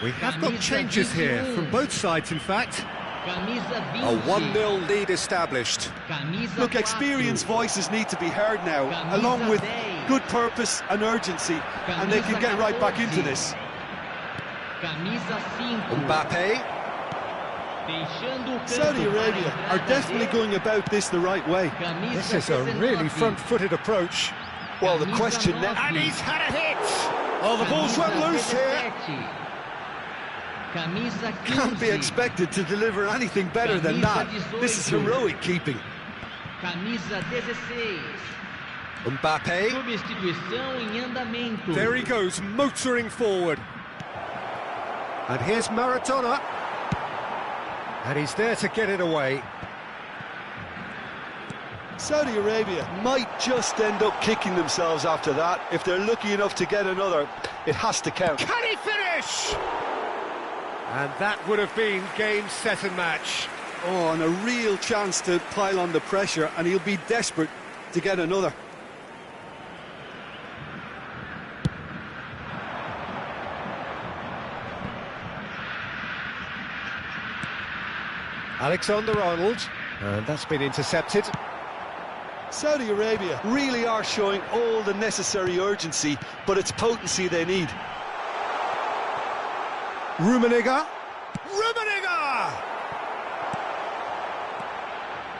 We have got changes here from both sides, in fact. Camisa A 20. 1-0 lead established. Camisa Look, 4. experienced voices need to be heard now, along with good purpose and urgency, and they can get right back into this. Camisa 5. Mbappe. Deixando o campo Saudi Arabia para a are entrada definitely dele. going about this the right way. Camisa This is a really 19. front-footed approach. Well, the Camisa question now... 9. And he's had a hit! Oh, the ball's Camisa run loose here. 17. Camisa 15. Can't be expected to deliver anything better than that. This is heroic keeping. Camisa 16. Mbappe. Substituição em andamento. There he goes, motoring forward. And here's Maradona. And he's there to get it away. Saudi Arabia might just end up kicking themselves after that. If they're lucky enough to get another, it has to count. Can he finish? And that would have been game, set and match. Oh, and a real chance to pile on the pressure, and he'll be desperate to get another. Alexander-Arnold, and that's been intercepted. Saudi Arabia really are showing all the necessary urgency, but it's potency they need. Rummenigge. Rummenigge!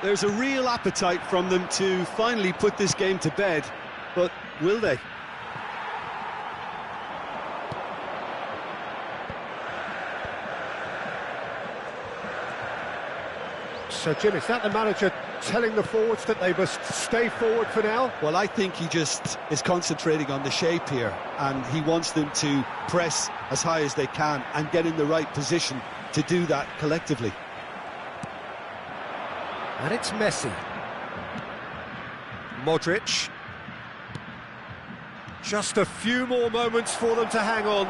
There's a real appetite from them to finally put this game to bed, but will they? So, Jim, is that the manager telling the forwards that they must stay forward for now? Well, I think he just is concentrating on the shape here, and he wants them to press as high as they can and get in the right position to do that collectively. And it's Messi. Modric. Just a few more moments for them to hang on.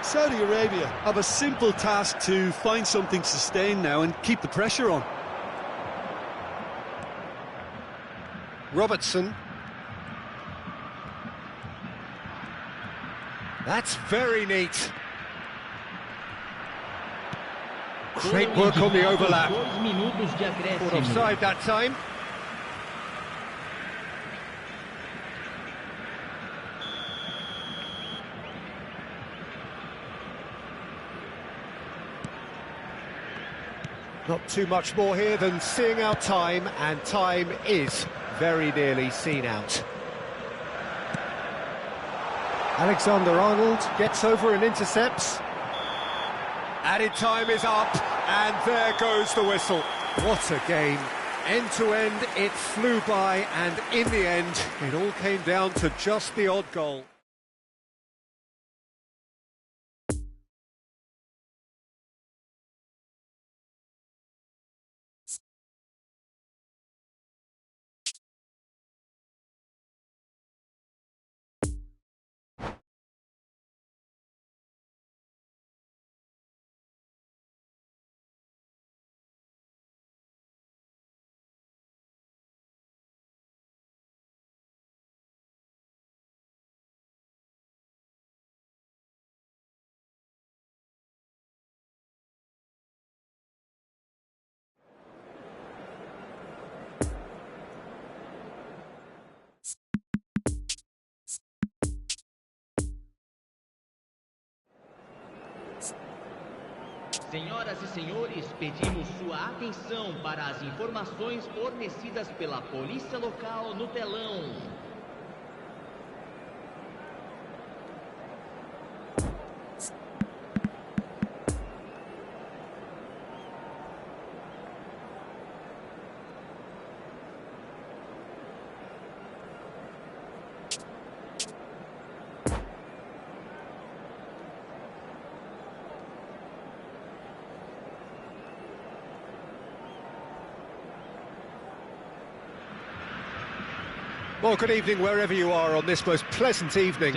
Saudi Arabia have a simple task to find something sustained now and keep the pressure on. Robertson. That's very neat. Great work on the overlap. 2 minutos de Caught acréscimo. offside that time. Not too much more here than seeing out time, and time is very nearly seen out. Alexander-Arnold gets over and intercepts. Added time is up, and there goes the whistle. What a game. End to end, it flew by, and in the end, it all came down to just the odd goal. Senhoras e senhores, pedimos sua atenção para as informações fornecidas pela polícia local no telão. Well, good evening wherever you are on this most pleasant evening.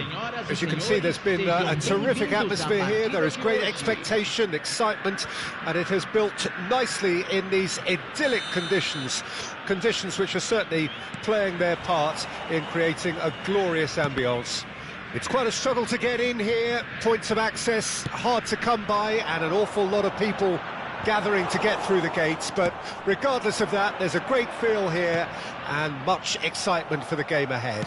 As you can see, there's been a terrific atmosphere here. There is great expectation, excitement, and it has built nicely in these idyllic conditions. Conditions which are certainly playing their part in creating a glorious ambience. It's quite a struggle to get in here, points of access hard to come by, and an awful lot of people gathering to get through the gates, but regardless of that, there's a great feel here and much excitement for the game ahead.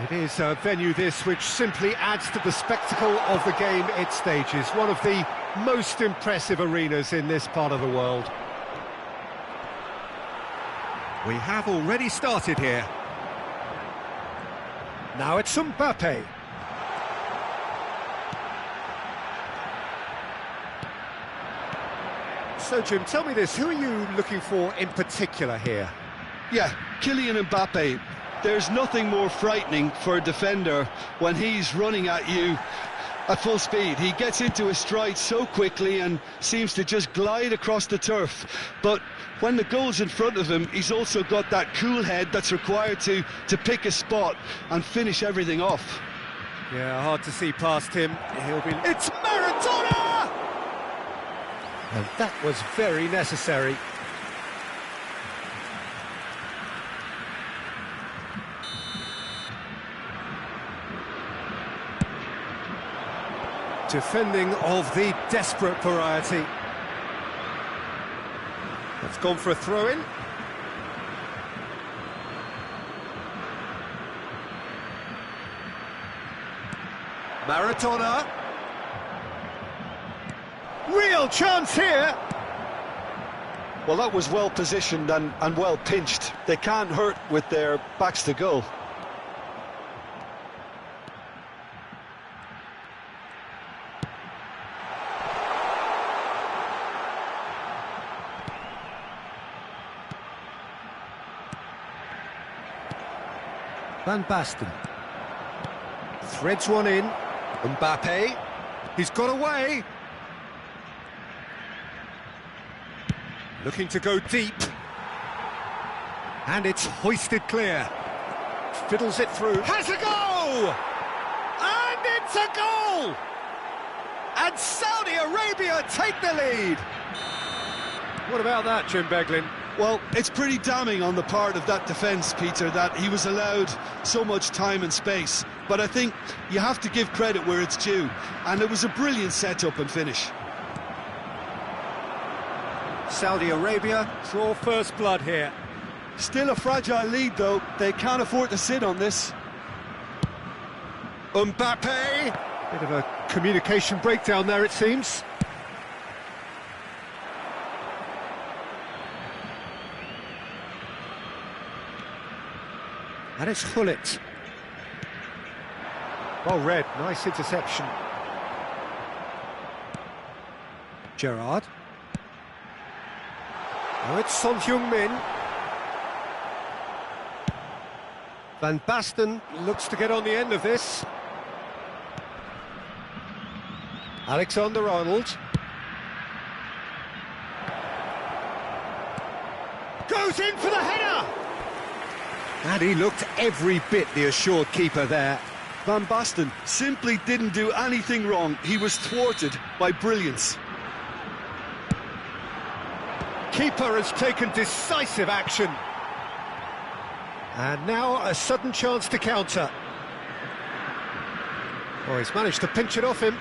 It is a venue this which simply adds to the spectacle of the game it stages, one of the most impressive arenas in this part of the world. We have already started here. Now it's Mbappe. So, Jim, tell me this, who are you looking for in particular here? Yeah, Kylian Mbappe. There's nothing more frightening for a defender when he's running at you at full speed. He gets into his stride so quickly and seems to just glide across the turf. But when the goal's in front of him, he's also got that cool head that's required to pick a spot and finish everything off. Yeah, hard to see past him. It's Maradona! And that was very necessary. Defending of the desperate variety. That's gone for a throw-in. Maradona. Real chance here. Well, that was well positioned and well pinched. They can't hurt with their backs to goal. Van Basten threads one in. Mbappe, he's got away. Looking to go deep. And it's hoisted clear. Fiddles it through. Has a goal! And it's a goal! And Saudi Arabia take the lead. What about that, Jim Beglin? Well, it's pretty damning on the part of that defence, Peter, that he was allowed so much time and space. But I think you have to give credit where it's due. And it was a brilliant set-up and finish. Saudi Arabia draw first blood here. Still a fragile lead, though. They can't afford to sit on this. Mbappe! Bit of a communication breakdown there, it seems. And it's Hullet. Well read, nice interception. Gerrard. Now it's Son Heung-min. Van Basten looks to get on the end of this. Alexander-Arnold. Goes in for the header! And he looked every bit the assured keeper there. Van Basten simply didn't do anything wrong. He was thwarted by brilliance. Keeper has taken decisive action. And now a sudden chance to counter. Oh, he's managed to pinch it off him.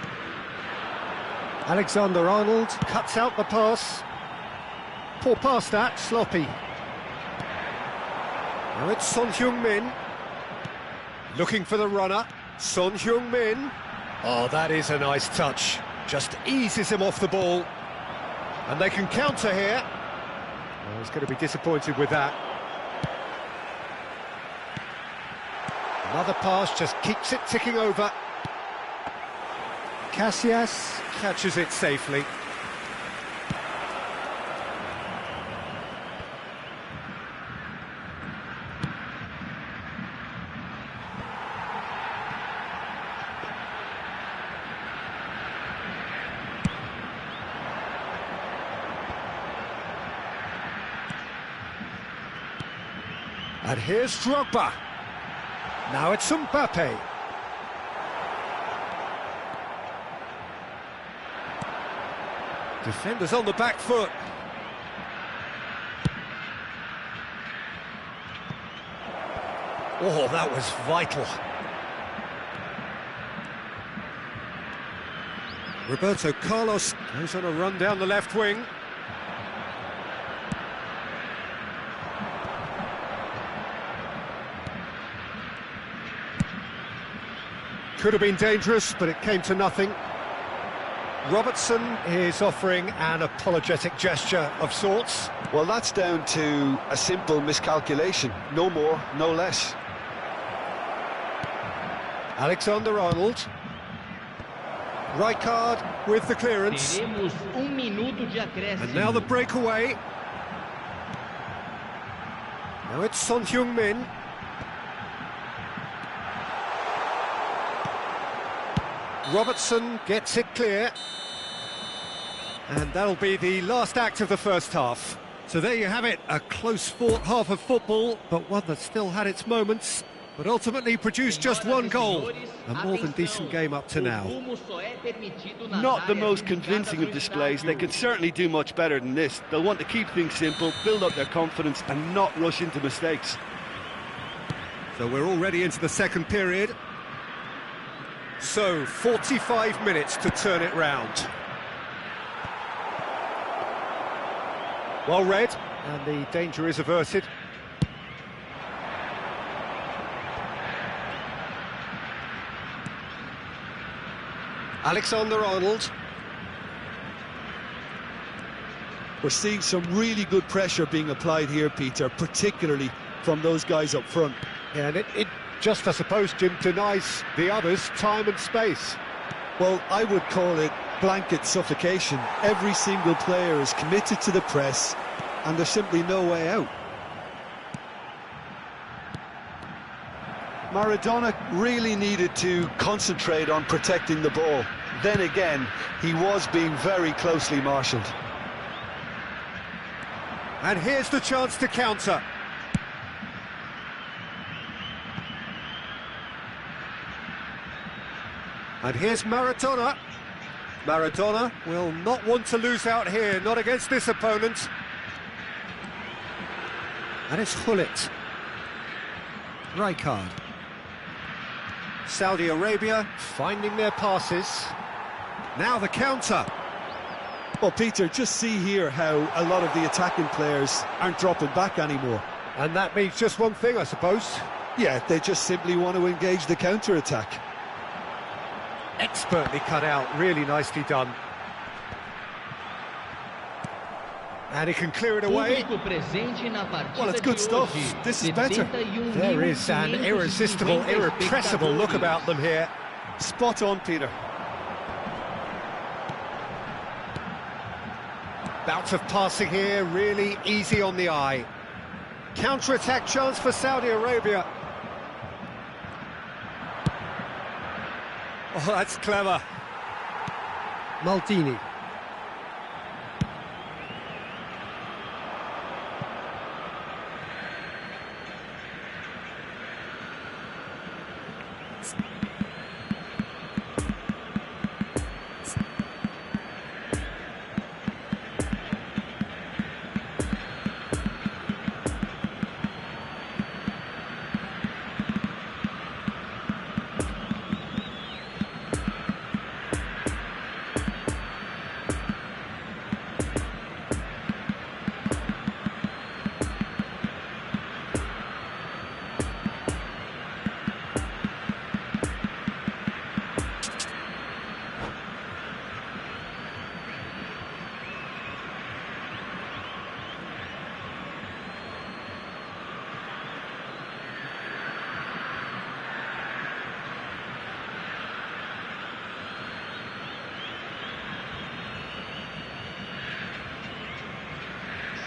Alexander-Arnold cuts out the pass. Poor pass that, sloppy. Now it's Son Heung-min. Looking for the runner. Son Heung-min. Oh, that is a nice touch. Just eases him off the ball. And they can counter here. Oh, he's going to be disappointed with that. Another pass just keeps it ticking over. Casillas catches it safely. And here's Drogba. Now it's Mbappe. Defenders on the back foot. Oh, that was vital. Roberto Carlos goes on a run down the left wing. Could have been dangerous, but it came to nothing. Robertson is offering an apologetic gesture of sorts. Well, that's down to a simple miscalculation. No more, no less. Alexander-Arnold. Rijkaard with the clearance. And now the breakaway. Now it's Son Heung-min. Robertson gets it clear. And that'll be the last act of the first half. So there you have it, a close-fought half of football, but one that still had its moments, but ultimately produced just one goal. A more than decent game up to now. Not the most convincing of displays. They could certainly do much better than this. They'll want to keep things simple, build up their confidence and not rush into mistakes. So we're already into the second period. So 45 minutes to turn it round. Well read, and the danger is averted. Alexander-Arnold. We're seeing some really good pressure being applied here, Peter, particularly from those guys up front. Yeah, and it just, I suppose, Jim, denies the others time and space. Well, I would call it blanket suffocation. Every single player is committed to the press, and there's simply no way out. Maradona really needed to concentrate on protecting the ball. Then again, he was being very closely marshalled. And here's the chance to counter. And here's Maradona. Maradona will not want to lose out here, not against this opponent. And it's Gullit. Rijkaard. Saudi Arabia finding their passes. Now the counter. Well, Peter, just see here how a lot of the attacking players aren't dropping back anymore. And that means just one thing, I suppose. Yeah, they just simply want to engage the counter-attack. Expertly cut out, really nicely done. And he can clear it away. Well, it's good stuff. This is better. There is an irresistible, irrepressible look about them here. Spot on, Peter. Bouts of passing here, really easy on the eye. Counter-attack chance for Saudi Arabia. Oh, that's clever. Maldini.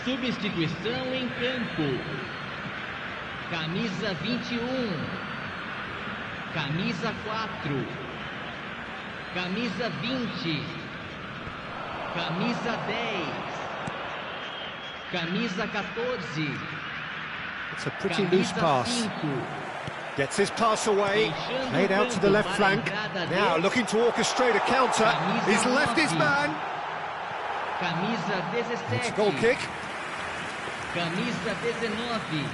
Substituição em campo. Camisa 21. Camisa 4. Camisa 20. Camisa 10. Camisa 14. It's a pretty loose pass. 5. Gets his pass away, played out to the left flank. Now looking to orchestrate a counter. He's left his man. Camisa It's a 17. goal kick. Camisa 19.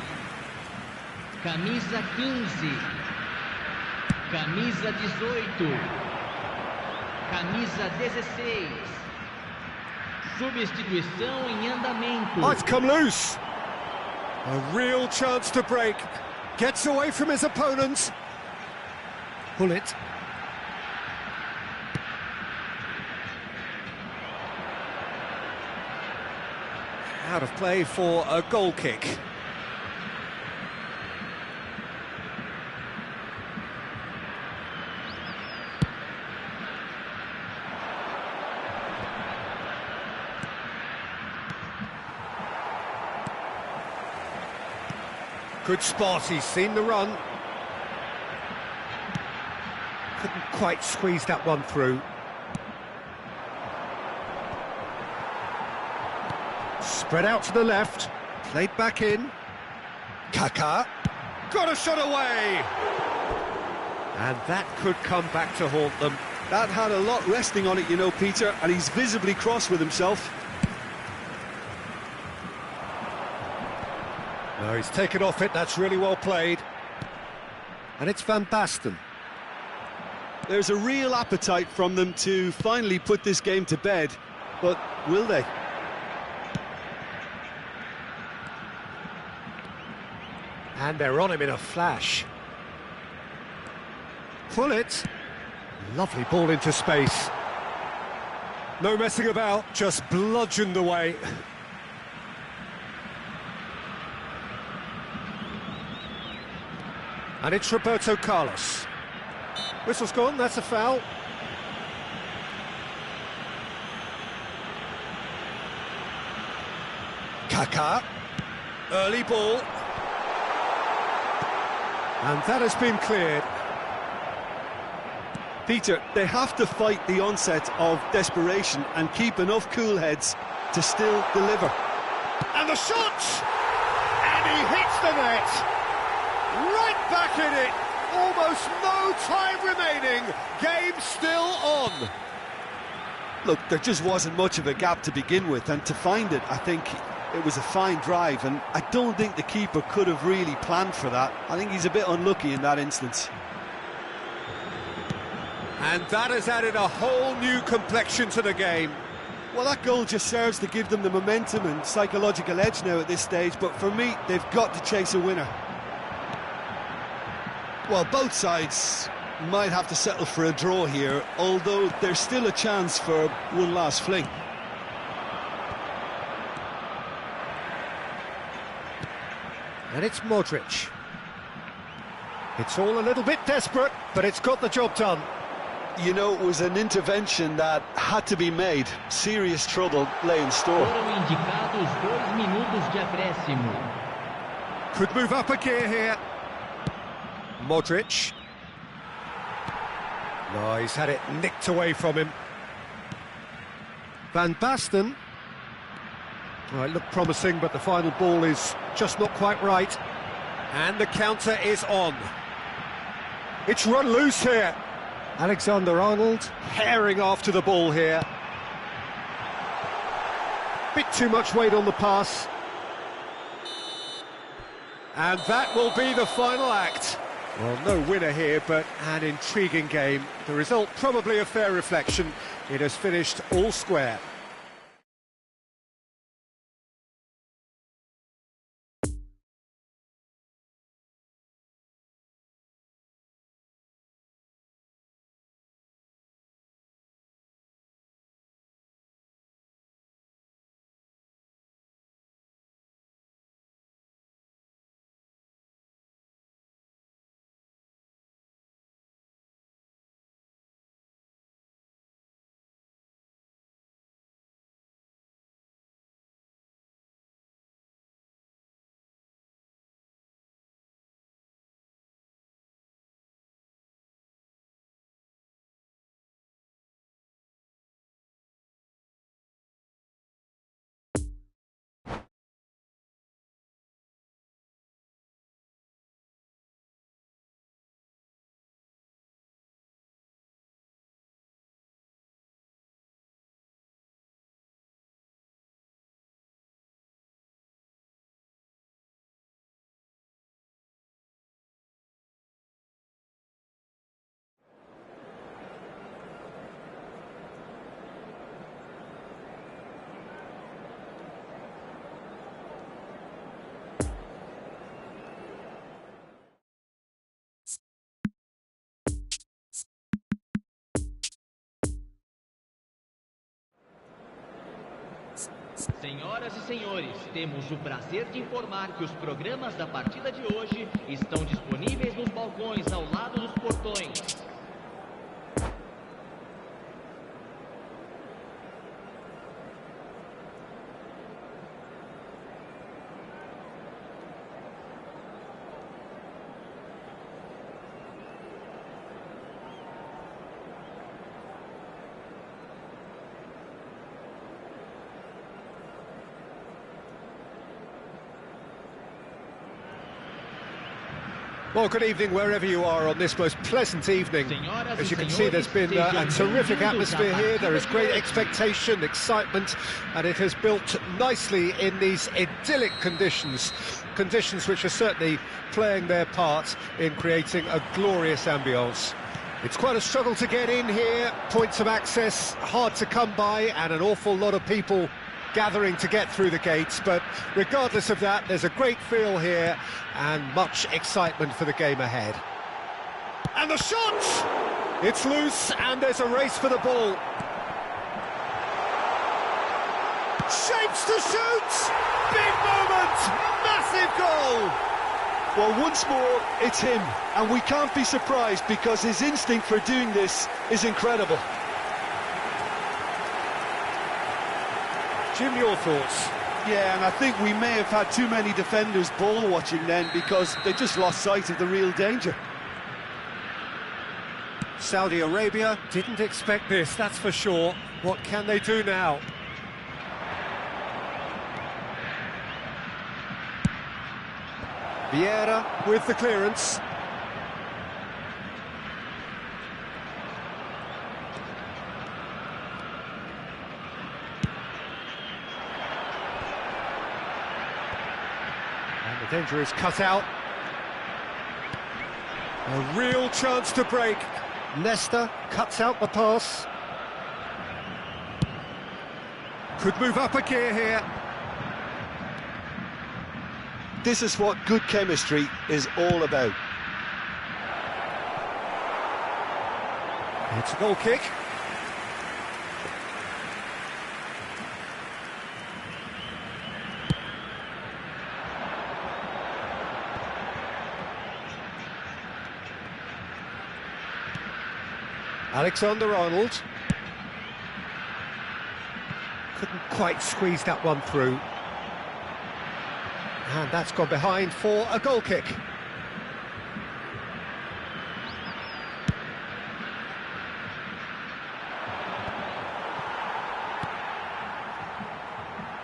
Camisa 15. Camisa 18. Camisa 16. Substituição em andamento. Oh, it's come loose. A real chance to break. Gets away from his opponents. Pull it. Out of play for a goal kick. Good spot, he's seen the run. Couldn't quite squeeze that one through. Spread out to the left, played back in. Kaká, got a shot away! And that could come back to haunt them. That had a lot resting on it, you know, Peter, and he's visibly cross with himself. No, he's taken off it, that's really well played. And it's Van Basten. There's a real appetite from them to finally put this game to bed, but will they? And they're on him in a flash. Pull it. Lovely ball into space. No messing about, just bludgeoned away. And it's Roberto Carlos. Whistle's gone, that's a foul. Kaká. Early ball. And that has been cleared. Peter, they have to fight the onset of desperation and keep enough cool heads to still deliver. And the shot! And he hits the net! Right back in it! Almost no time remaining. Game still on. Look, there just wasn't much of a gap to begin with, and to find it, I think it was a fine drive, and I don't think the keeper could have really planned for that. I think he's a bit unlucky in that instance. And that has added a whole new complexion to the game. Well, that goal just serves to give them the momentum and psychological edge now at this stage, but for me, they've got to chase a winner. Well, both sides might have to settle for a draw here, although there's still a chance for one last fling. And it's Modric. It's all a little bit desperate, but it's got the job done. You know, it was an intervention that had to be made. Serious trouble lay in store. Foram indicados 2 minutos de acréscimo. Could move up a gear here. Modric. No, he's had it nicked away from him. Van Basten. Oh, it looked promising, but the final ball is just not quite right. And the counter is on. It's run loose here. Alexander-Arnold herring after the ball here. Bit too much weight on the pass. And that will be the final act. Well, no winner here, but an intriguing game. The result probably a fair reflection. It has finished all square. Senhoras e senhores, temos o prazer de informar que os programas da partida de hoje estão disponíveis nos balcões ao lado dos portões. Well, good evening wherever you are on this most pleasant evening. As you can see, there's been a terrific atmosphere here. There is great expectation, excitement, and it has built nicely in these idyllic conditions. Conditions which are certainly playing their part in creating a glorious ambience. It's quite a struggle to get in here, points of access hard to come by, and an awful lot of people gathering to get through the gates, but regardless of that, there's a great feel here and much excitement for the game ahead. And the shot! It's loose and there's a race for the ball. Shapes to shoot! Big moment! Massive goal! Well, once more, it's him, and we can't be surprised because his instinct for doing this is incredible. Jim, your thoughts? Yeah, and I think we may have had too many defenders ball watching then because they just lost sight of the real danger. Saudi Arabia didn't expect this, that's for sure. What can they do now? Vieira with the clearance. The danger is cut out. A real chance to break. Nesta cuts out the pass. Could move up a gear here. This is what good chemistry is all about. It's a goal kick. Alexander-Arnold. Couldn't quite squeeze that one through. And that's gone behind for a goal kick.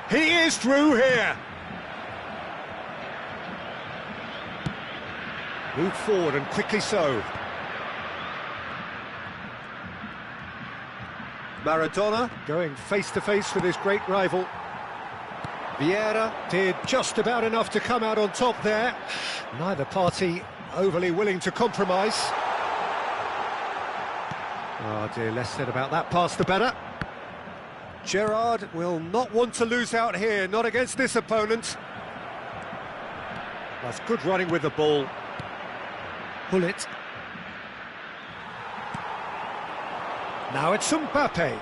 He is through here. Moved forward and quickly so. Maradona going face-to-face with his great rival. Vieira did just about enough to come out on top there. Neither party overly willing to compromise. Oh dear, less said about that pass the better. Gerrard will not want to lose out here, not against this opponent. That's good running with the ball. Bullet. Now it's Mbappe.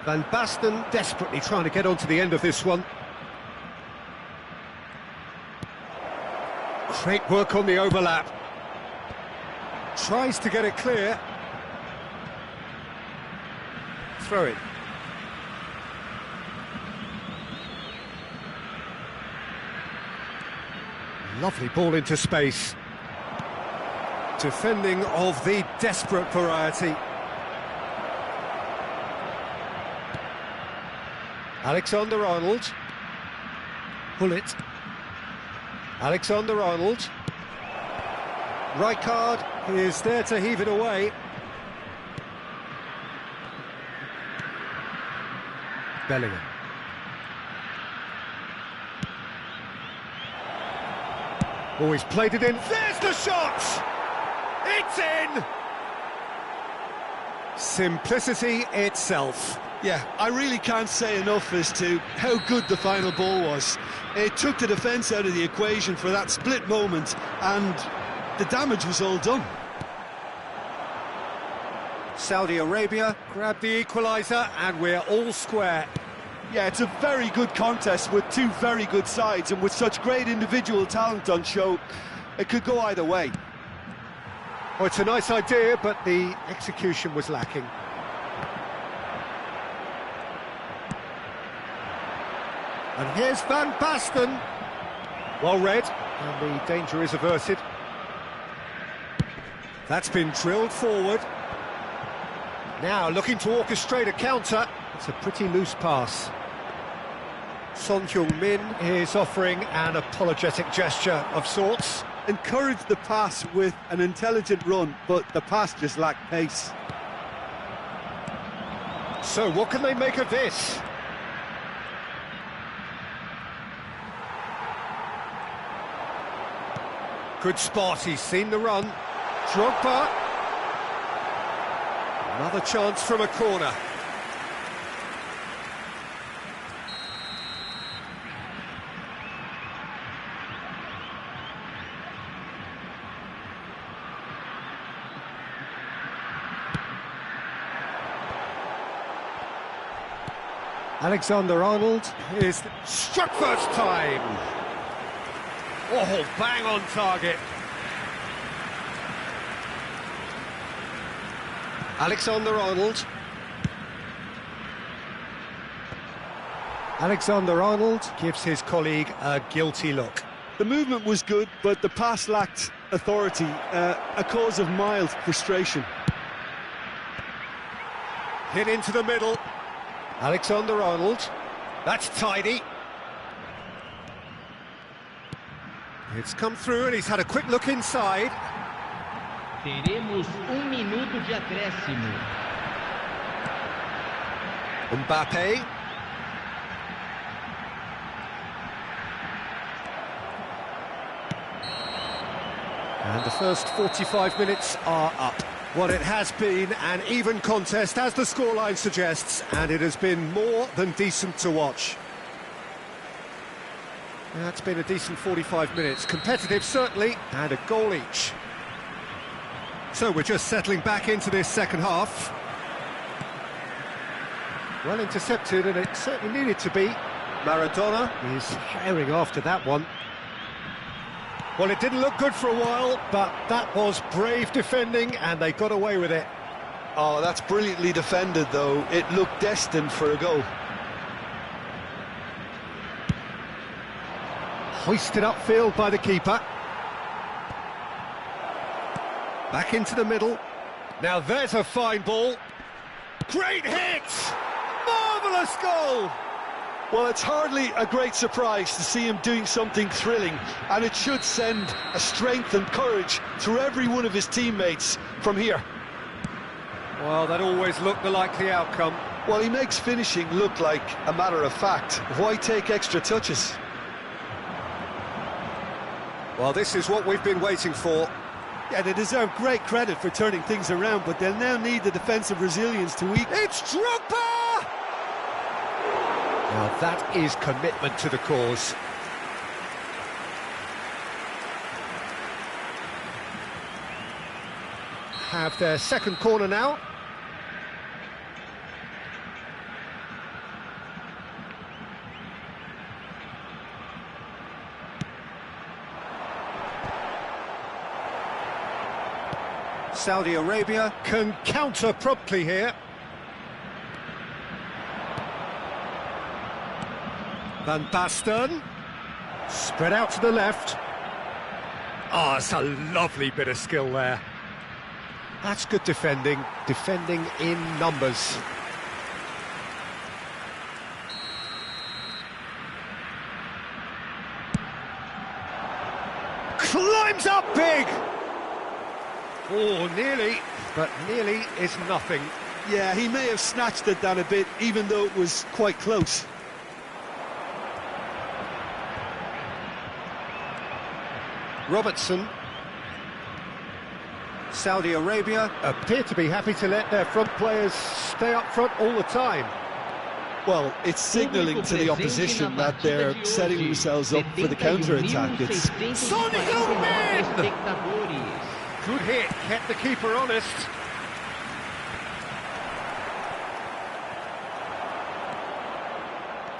Van Basten desperately trying to get onto the end of this one. Great work on the overlap. Tries to get it clear. Throw it. Lovely ball into space. Defending of the desperate variety. Alexander-Arnold. Bullet. Alexander-Arnold. Rijkaard is there to heave it away. Bellingham. Always played it in. There's the shot! It's in! Simplicity itself. Yeah, I really can't say enough as to how good the final ball was. It took the defence out of the equation for that split moment, and the damage was all done. Saudi Arabia grab the equaliser and we're all square. Yeah, it's a very good contest with two very good sides, and with such great individual talent on show, it could go either way. Well, it's a nice idea, but the execution was lacking. And here's Van Basten. Well read, and the danger is averted. That's been drilled forward. Now looking to orchestrate a counter. It's a pretty loose pass. Son Heung-min is offering an apologetic gesture of sorts. Encouraged the pass with an intelligent run, but the pass just lacked pace. So what can they make of this? Good spot, he's seen the run. Drogba. Another chance from a corner. Alexander-Arnold is struck first time. Oh, bang on target. Alexander-Arnold. Alexander-Arnold gives his colleague a guilty look. The movement was good, but the pass lacked authority, a cause of mild frustration. Hit into the middle. Alexander-Arnold. That's tidy. It's come through and he's had a quick look inside. Teremos minuto de acréscimo. Mbappe. And the first 45 minutes are up. Well, it has been an even contest, as the scoreline suggests, and it has been more than decent to watch. That's been a decent 45 minutes. Competitive, certainly, and a goal each. So we're just settling back into this second half. Well intercepted, and it certainly needed to be. Maradona is herring after that one. Well, it didn't look good for a while, but that was brave defending, and they got away with it. Oh, that's brilliantly defended, though. It looked destined for a goal. Hoisted upfield by the keeper. Back into the middle. Now there's a fine ball. Great hit! Marvellous goal! Well, it's hardly a great surprise to see him doing something thrilling, and it should send a strength and courage through every one of his teammates from here. Well, that always looked the likely outcome. Well, he makes finishing look like a matter of fact. Why take extra touches? Well, this is what we've been waiting for. Yeah, they deserve great credit for turning things around, but they'll now need the defensive resilience to weaken. It's Drogba! Now that is commitment to the cause. Have their second corner now. Saudi Arabia can counter promptly here. Van Basten, spread out to the left. Oh, it's a lovely bit of skill there. That's good defending in numbers. Climbs up big! Oh, nearly, but nearly is nothing. Yeah, he may have snatched it down a bit, even though it was quite close. Robertson. Saudi Arabia appear to be happy to let their front players stay up front all the time. Well, it's signalling to the opposition that they're setting themselves up for the counter-attack. It's Son Heung-min! Good hit, kept the keeper honest.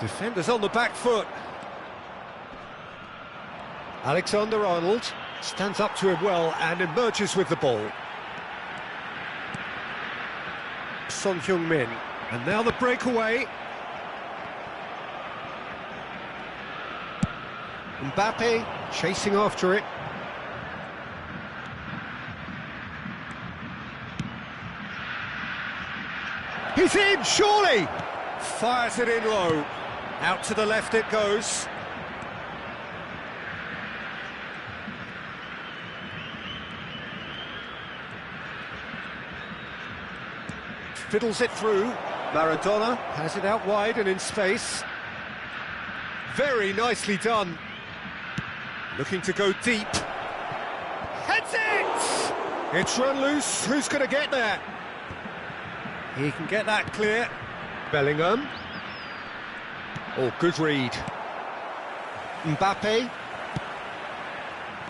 Defenders on the back foot. Alexander-Arnold stands up to him well and emerges with the ball. Son Heung-min, and now the breakaway. Mbappe chasing after it. He's in, surely! Fires it in low. Out to the left it goes. Fiddles it through. Maradona has it out wide and in space. Very nicely done. Looking to go deep. Heads it! It's run loose. Who's going to get there? He can get that clear. Bellingham. Oh, good read. Mbappe.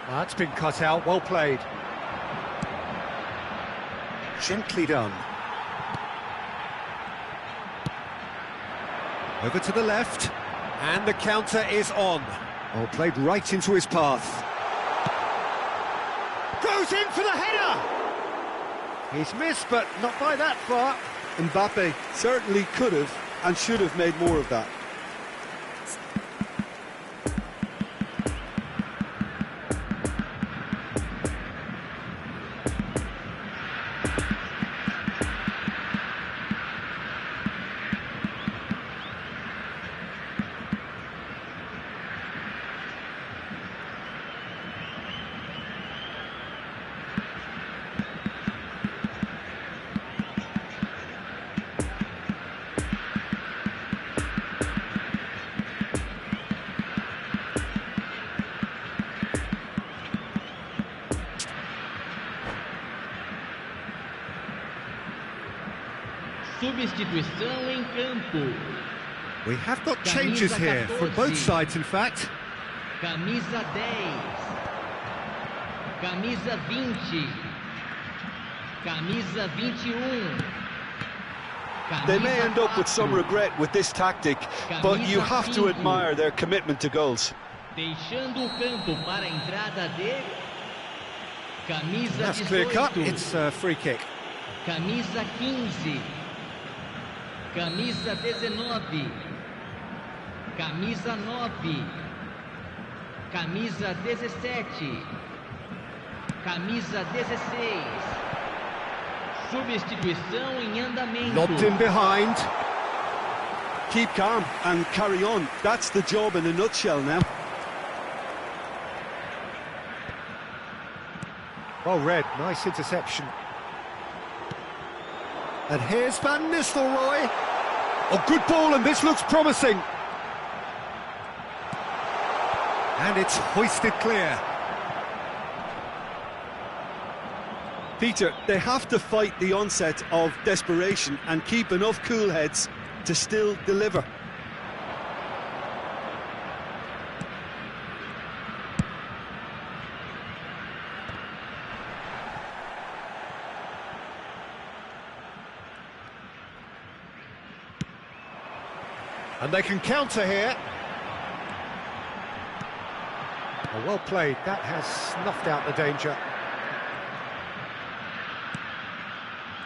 That's been cut out. Well played. Gently done. Over to the left, and the counter is on. Oh, played right into his path. Goes in for the header! He's missed, but not by that far. Mbappe certainly could have and should have made more of that. Substituição em campo. We have got changes here from both sides, in fact. Camisa 10. Camisa 20. Camisa 21. They may end up with some regret with this tactic, but you have to admire their commitment to goals. Deixando o campo para a entrada de Camisa 18. That's clear cut. It's a free kick. Camisa 15. Camisa 19. Camisa 9. Camisa 17. Camisa 16. Substituição em andamento. Lobbed in behind. Keep calm and carry on. That's the job in a nutshell now. Well read, nice interception. And here's Van Nistelrooy. Oh, good ball, and this looks promising. And it's hoisted clear. Peter, they have to fight the onset of desperation and keep enough cool heads to still deliver. And they can counter here. Oh, well played. That has snuffed out the danger.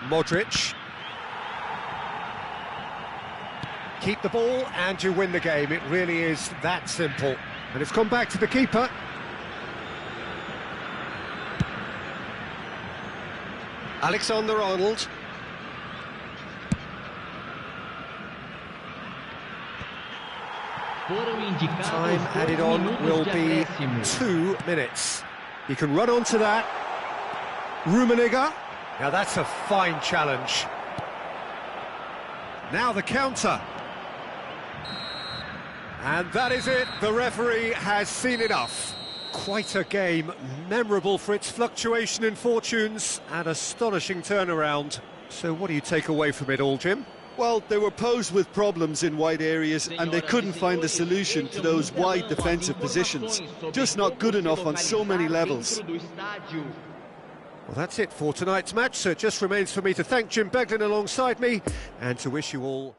Modric. Keep the ball and you win the game. It really is that simple. And it's gone back to the keeper. Alexander-Arnold. Time added on will be 2 minutes. You can run onto that. Rummenigge. Now that's a fine challenge. Now the counter. And that is it. The referee has seen enough. Quite a game, memorable for its fluctuation in fortunes and astonishing turnaround. So what do you take away from it all, Jim? Well, they were posed with problems in wide areas and they couldn't find the solution to those wide defensive positions. Just not good enough on so many levels. Well, that's it for tonight's match, so it just remains for me to thank Jim Beglin alongside me and to wish you all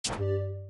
much.